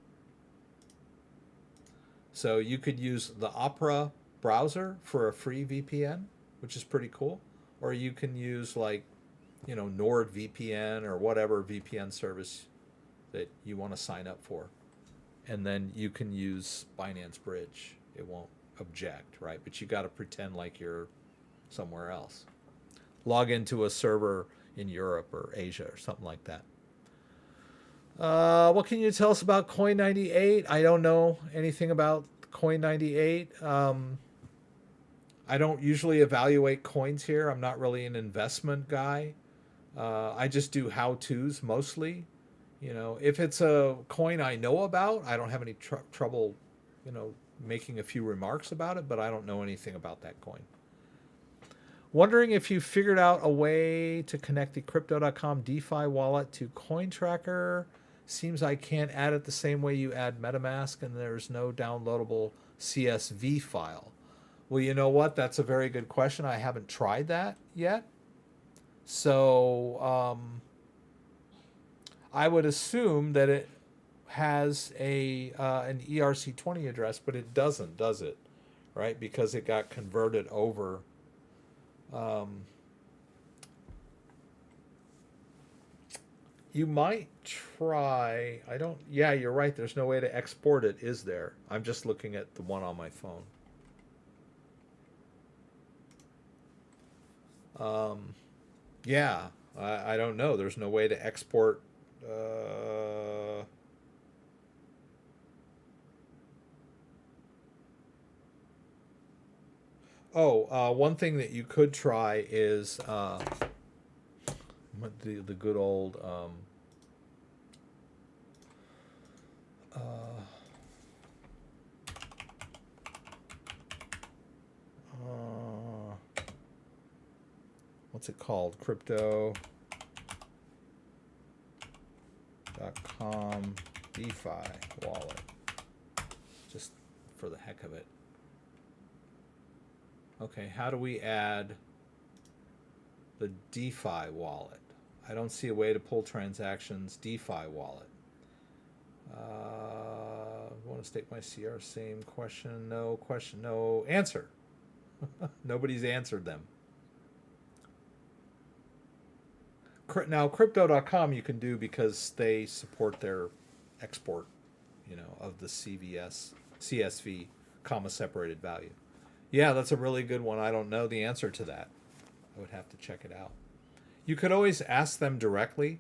So you could use the Opera browser for a free VPN, which is pretty cool. Or you can use NordVPN or whatever VPN service that you want to sign up for. And then you can use Binance Bridge. It won't object, right? But you got to pretend like you're somewhere else. Log into a server in Europe or Asia or something like that. What can you tell us about Coin98? I don't know anything about Coin98. I don't usually evaluate coins here. I'm not really an investment guy. I just do how-tos mostly. If it's a coin I know about, I don't have any trouble, making a few remarks about it, but I don't know anything about that coin. Wondering if you figured out a way to connect the Crypto.com DeFi wallet to CoinTracker. Seems I can't add it the same way you add MetaMask, and there's no downloadable CSV file. Well, you know what? That's a very good question. I haven't tried that yet. So I would assume that has an ERC20 address, but it doesn't, does it? Right? Because it got converted over. You might try, I don't, yeah, you're right. There's no way to export it, is there? I'm just looking at the one on my phone. Yeah, I don't know. There's no way to export. One thing that you could try is the good old what's it called? Crypto.com DeFi wallet. Just for the heck of it. Okay, how do we add the DeFi wallet? I don't see a way to pull transactions DeFi wallet. I want to stake my CR, same question, no answer. Nobody's answered them. Now, crypto.com you can do because they support their export, of the CSV, comma separated value. Yeah, that's a really good one. I don't know the answer to that. I would have to check it out. You could always ask them directly,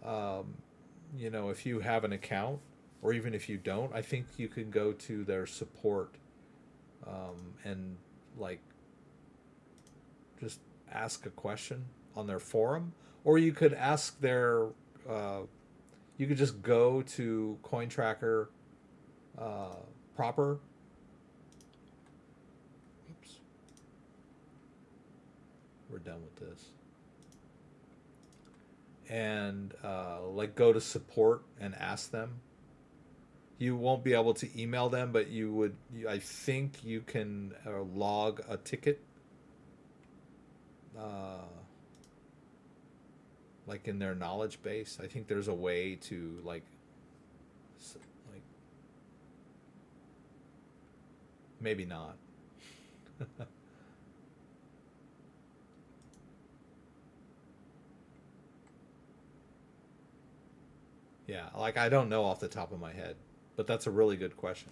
if you have an account, or even if you don't. I think you can go to their support and just ask a question on their forum, or you could ask their. You could just go to CoinTracker proper. Oops. We're done with this. And go to support and ask them. You won't be able to email them, but I think you can log a ticket. In their knowledge base. I think there's a way to maybe not. Yeah, I don't know off the top of my head, but that's a really good question.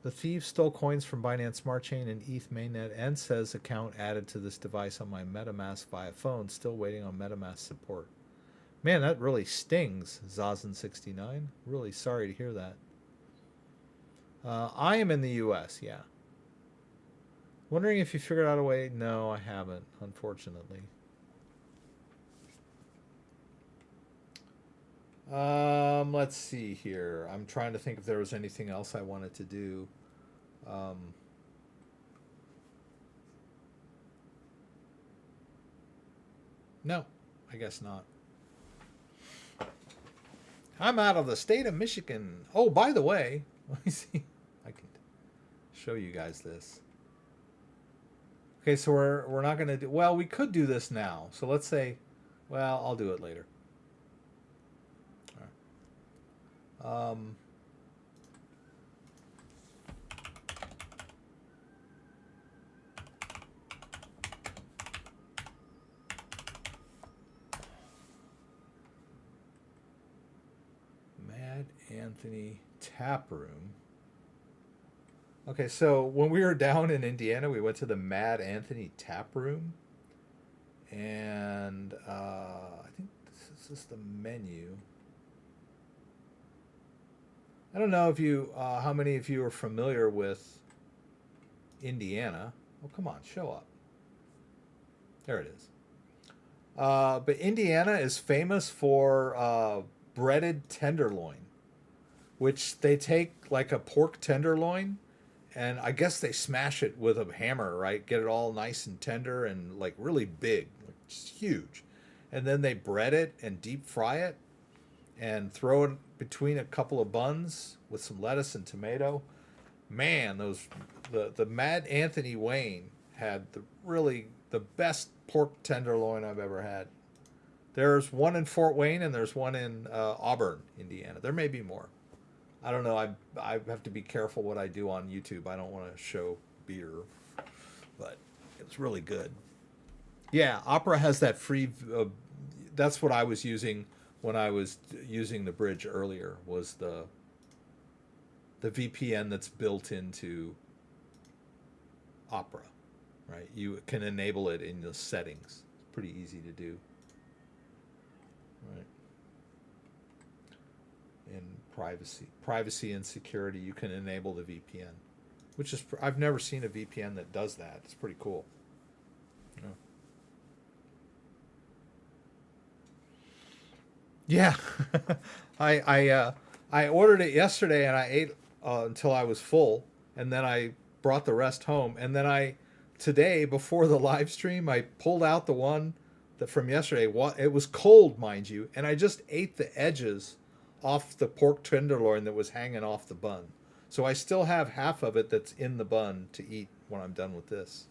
The thief stole coins from Binance Smart Chain and ETH mainnet and says account added to this device on my Metamask via phone. Still waiting on Metamask support. Man, that really stings, Zazen69. Really sorry to hear that. I am in the US, yeah. Wondering if you figured out a way. No, I haven't, unfortunately. Let's see here. I'm trying to think if there was anything else I wanted to do. No, I guess not. I'm out of the state of Michigan. Oh, by the way, let me see. I can show you guys this. Okay, so we're not going to do. Well, we could do this now. So let's say, well, I'll do it later. All right. Mad Anthony Tap Room. Okay, so when we were down in Indiana, we went to the Mad Anthony Tap Room, and I think this is the menu. I don't know if you, how many of you are familiar with Indiana. Oh, come on, show up. There it is. But Indiana is famous for breaded tenderloin, which they take like a pork tenderloin, and I guess they smash it with a hammer, right? Get it all nice and tender and like really big, it's huge. And then they bread it and deep fry it and throw it between a couple of buns with some lettuce and tomato. Man, the Mad Anthony Wayne had the best pork tenderloin I've ever had. There's one in Fort Wayne and there's one in Auburn, Indiana. There may be more. I don't know. I have to be careful what I do on YouTube. I don't want to show beer, but it's really good. Yeah, Opera has that free. That's what I was using when I was using the bridge earlier. Was the VPN that's built into Opera, right? You can enable it in the settings. It's pretty easy to do. Right. In privacy and security, you can enable the VPN, which is I've never seen a VPN that does that. It's pretty cool. Yeah, I ordered it yesterday and I ate until I was full, and then I brought the rest home, and then today before the live stream I pulled out the one that from yesterday. It was cold, mind you, and I just ate the edges off the pork tenderloin that was hanging off the bun. So I still have half of it that's in the bun to eat when I'm done with this.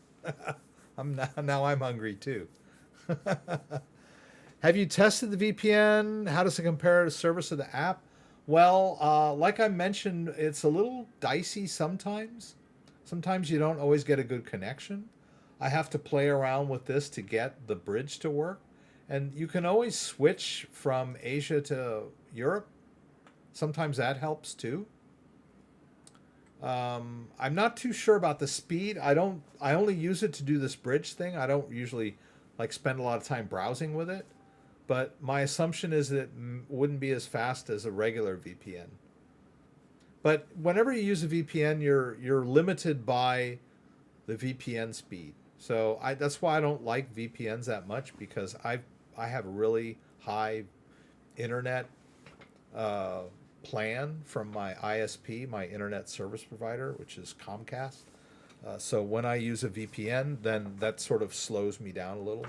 Now I'm hungry too. Have you tested the VPN? How does it compare to service of the app? Well, like I mentioned, it's a little dicey sometimes. Sometimes you don't always get a good connection. I have to play around with this to get the bridge to work. And you can always switch from Asia to Europe. Sometimes that helps too. I'm not too sure about the speed. I only use it to do this bridge thing. I don't usually like spend a lot of time browsing with it. But my assumption is that it wouldn't be as fast as a regular VPN. But whenever you use a VPN, you're limited by the VPN speed. So that's why I don't like VPNs that much, because I have a really high internet plan from my ISP, my internet service provider, which is Comcast. So when I use a VPN, then that sort of slows me down a little,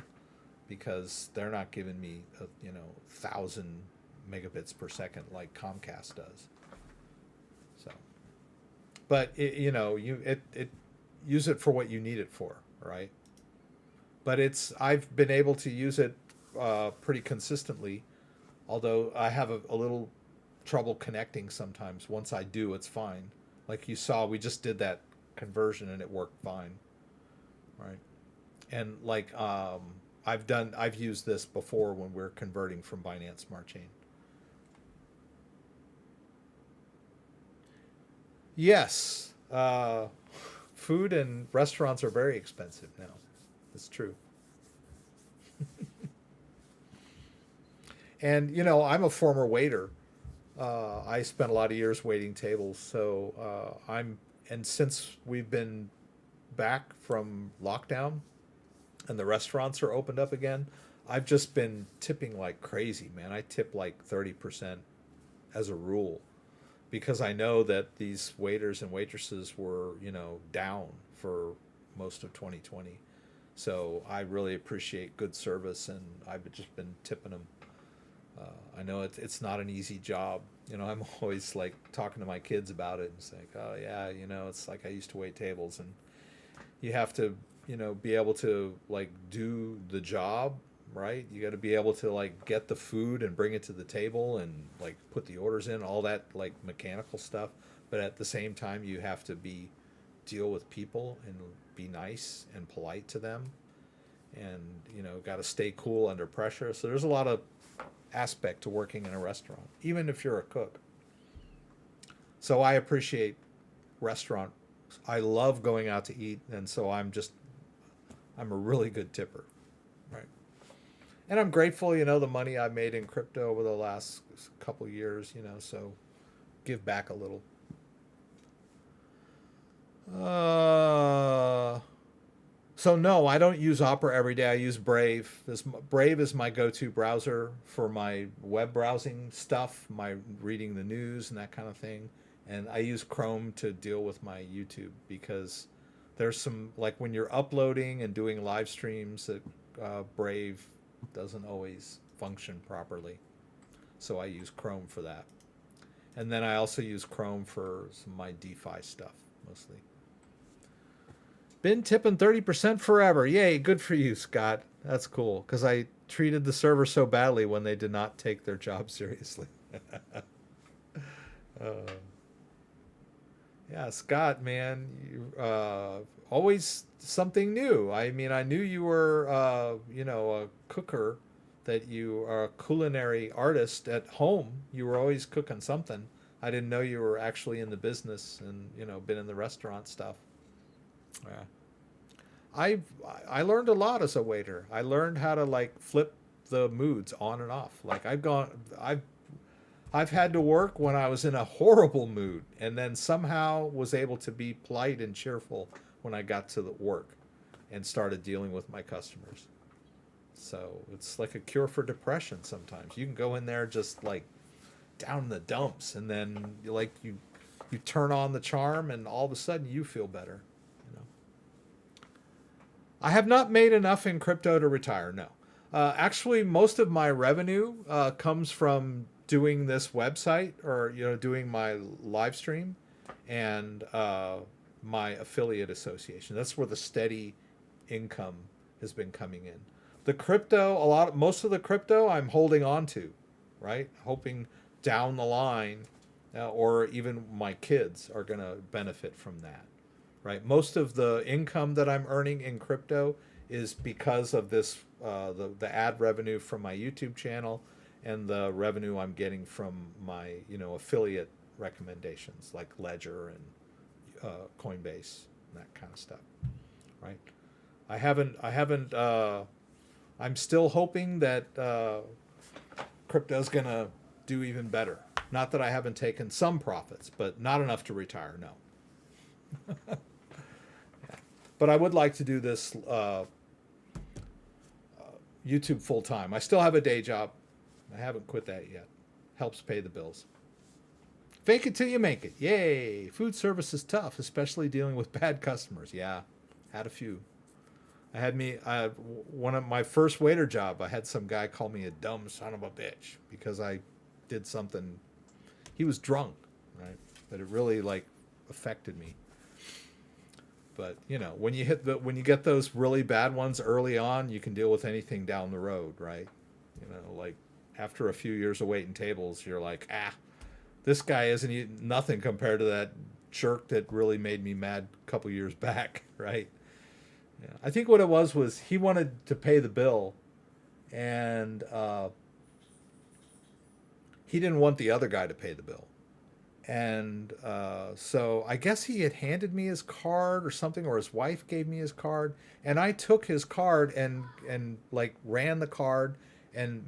because they're not giving me 1,000 megabits per second like Comcast does. So, but it use it for what you need it for, right? But I've been able to use it pretty consistently, although I have a little trouble connecting sometimes. Once I do, it's fine. Like you saw, we just did that conversion and it worked fine, right? And like I've used this before when we're converting from Binance Smart Chain. Yes, food and restaurants are very expensive now. That's true. And I'm a former waiter. I spent a lot of years waiting tables, so and since we've been back from lockdown and the restaurants are opened up again, I've just been tipping like crazy, man. I tip like 30% as a rule, because I know that these waiters and waitresses were, down for most of 2020. So I really appreciate good service, and I've just been tipping them. I know it's not an easy job. I'm always like talking to my kids about it and saying, oh yeah, it's like I used to wait tables, and you have to, be able to like do the job, right? You got to be able to like get the food and bring it to the table and like put the orders in, all that like mechanical stuff. But at the same time, you have to deal with people and be nice and polite to them, and got to stay cool under pressure. So there's a lot of aspect to working in a restaurant, even if you're a cook. So I appreciate restaurant. I love going out to eat, and so I'm a really good tipper, right? And I'm grateful, the money I made in crypto over the last couple of years, so give back a little. So no, I don't use Opera every day. I use Brave. Brave is my go-to browser for my web browsing stuff, my reading the news and that kind of thing. And I use Chrome to deal with my YouTube, because there's some, like when you're uploading and doing live streams, that Brave doesn't always function properly. So I use Chrome for that. And then I also use Chrome for some of my DeFi stuff, mostly. Been tipping 30% forever. Yay, good for you, Scott. That's cool. Because I treated the server so badly when they did not take their job seriously. uh, yeah, Scott, man, you, always something new. I mean, I knew you were, a cooker, that you are a culinary artist at home. You were always cooking something. I didn't know you were actually in the business and, been in the restaurant stuff. Yeah. I learned a lot as a waiter. I learned how to like flip the moods on and off. Like I've had to work when I was in a horrible mood, and then somehow was able to be polite and cheerful when I got to the work and started dealing with my customers. So it's like a cure for depression sometimes. You can go in there just like down in the dumps, and then you turn on the charm, and all of a sudden you feel better. I have not made enough in crypto to retire. No, actually, most of my revenue comes from doing this website, or doing my live stream, and my affiliate association. That's where the steady income has been coming in. The crypto, most of the crypto I'm holding on to, right? Hoping down the line, or even my kids are going to benefit from that, right? Most of the income that I'm earning in crypto is because of this, the ad revenue from my YouTube channel, and the revenue I'm getting from my, affiliate recommendations like Ledger and Coinbase and that kind of stuff, right? I'm still hoping that crypto's gonna do even better. Not that I haven't taken some profits, but not enough to retire, no. Yeah. But I would like to do this YouTube full time. I still have a day job. I haven't quit that yet. Helps pay the bills. Fake it till you make it. Yay! Food service is tough, especially dealing with bad customers. Yeah, had a few. One of my first waiter job, I had some guy call me a dumb son of a bitch because I did something. He was drunk, right? But it really like affected me. But when you get those really bad ones early on, you can deal with anything down the road, right? Like after a few years of waiting tables, you're like, this guy isn't eating nothing compared to that jerk that really made me mad a couple years back, right? Yeah. I think what it was he wanted to pay the bill, and he didn't want the other guy to pay the bill. And so I guess he had handed me his card or something, or his wife gave me his card, and I took his card and like ran the card and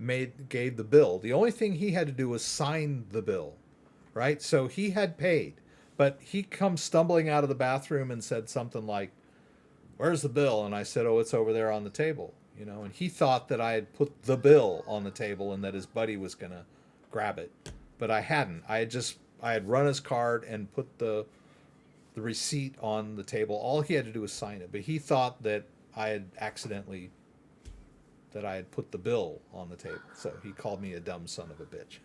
gave the bill. The only thing he had to do was sign the bill, right? So he had paid, but he comes stumbling out of the bathroom and said something like, "Where's the bill?" And I said, "Oh, it's over there on the table." And he thought that I had put the bill on the table and that his buddy was going to grab it. But I hadn't. I had run his card and put the receipt on the table. All he had to do was sign it. But he thought that I had put the bill on the table. So he called me a dumb son of a bitch.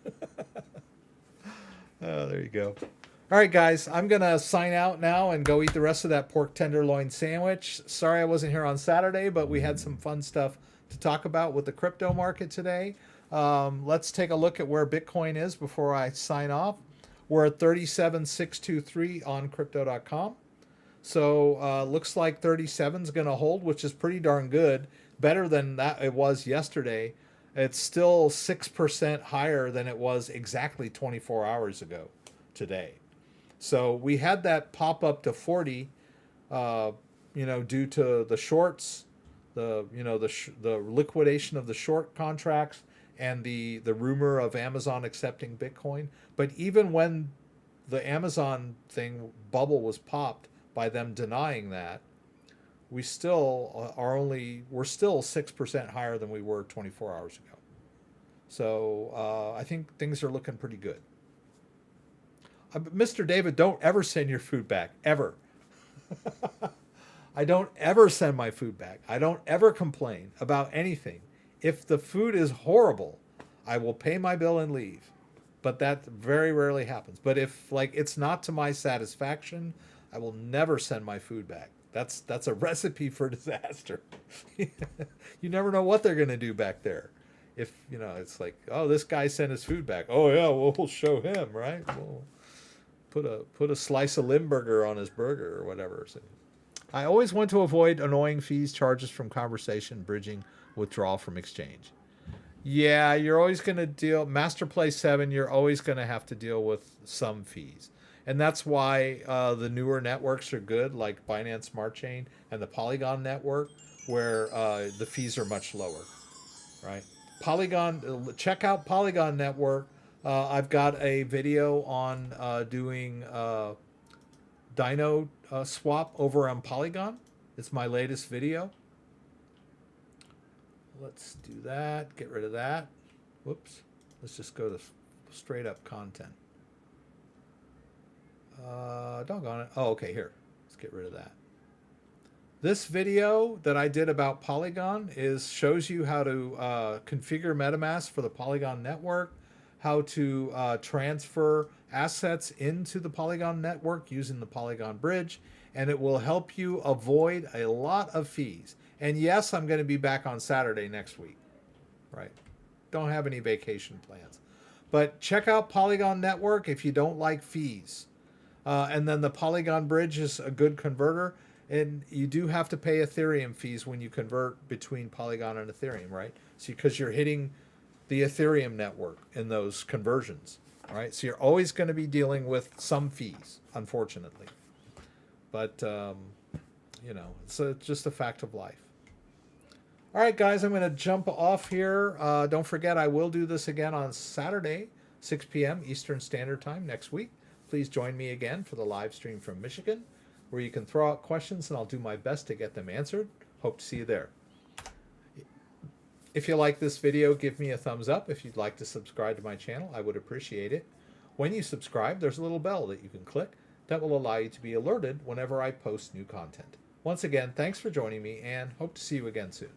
Oh, there you go. All right, guys, I'm going to sign out now and go eat the rest of that pork tenderloin sandwich. Sorry I wasn't here on Saturday, but we had some fun stuff to talk about with the crypto market today. Let's take a look at where Bitcoin is before I sign off. We're at 37,623 on crypto.com. So looks like 37 is going to hold, which is pretty darn good. Better than that it was yesterday. It's still 6% higher than it was exactly 24 hours ago today. So we had that pop up to 40, due to the shorts, the liquidation of the short contracts, and the rumor of Amazon accepting Bitcoin. But even when the Amazon bubble was popped by them denying that, we're still 6% higher than we were 24 hours ago. So I think things are looking pretty good. Mr. David, don't ever send your food back, ever. I don't ever send my food back. I don't ever complain about anything. If the food is horrible, I will pay my bill and leave. But that very rarely happens. But if it's not to my satisfaction, I will never send my food back. That's a recipe for disaster. You never know what they're going to do back there. If, you know, it's like, oh, this guy sent his food back. Oh yeah, well, we'll show him, right? We'll put a slice of Limburger on his burger or whatever. So I always want to avoid annoying fees, charges from conversation, bridging, withdrawal from exchange. Yeah, you're always going to deal, Master Play 7, you're always going to have to deal with some fees. And that's why the newer networks are good, like Binance Smart Chain and the Polygon network, where the fees are much lower, right? Polygon, check out Polygon network. I've got a video on doing Dino swap over on Polygon. It's my latest video. Let's do that. Get rid of that. Whoops. Let's just go to straight up content. Doggone it. Oh, okay, here. Let's get rid of that. This video that I did about Polygon shows you how to configure MetaMask for the Polygon network, how to transfer assets into the Polygon network using the Polygon Bridge, and it will help you avoid a lot of fees. And yes, I'm going to be back on Saturday next week, right? Don't have any vacation plans. But check out Polygon network if you don't like fees. And then the Polygon Bridge is a good converter. And you do have to pay Ethereum fees when you convert between Polygon and Ethereum, right? So because you're hitting the Ethereum network in those conversions, right? So you're always going to be dealing with some fees, unfortunately. But, you know, it's just a fact of life. All right, guys, I'm going to jump off here. Don't forget, I will do this again on Saturday, 6 p.m. Eastern Standard Time next week. Please join me again for the live stream from Michigan, where you can throw out questions and I'll do my best to get them answered. Hope to see you there. If you like this video, give me a thumbs up. If you'd like to subscribe to my channel, I would appreciate it. When you subscribe, there's a little bell that you can click that will allow you to be alerted whenever I post new content. Once again, thanks for joining me and hope to see you again soon.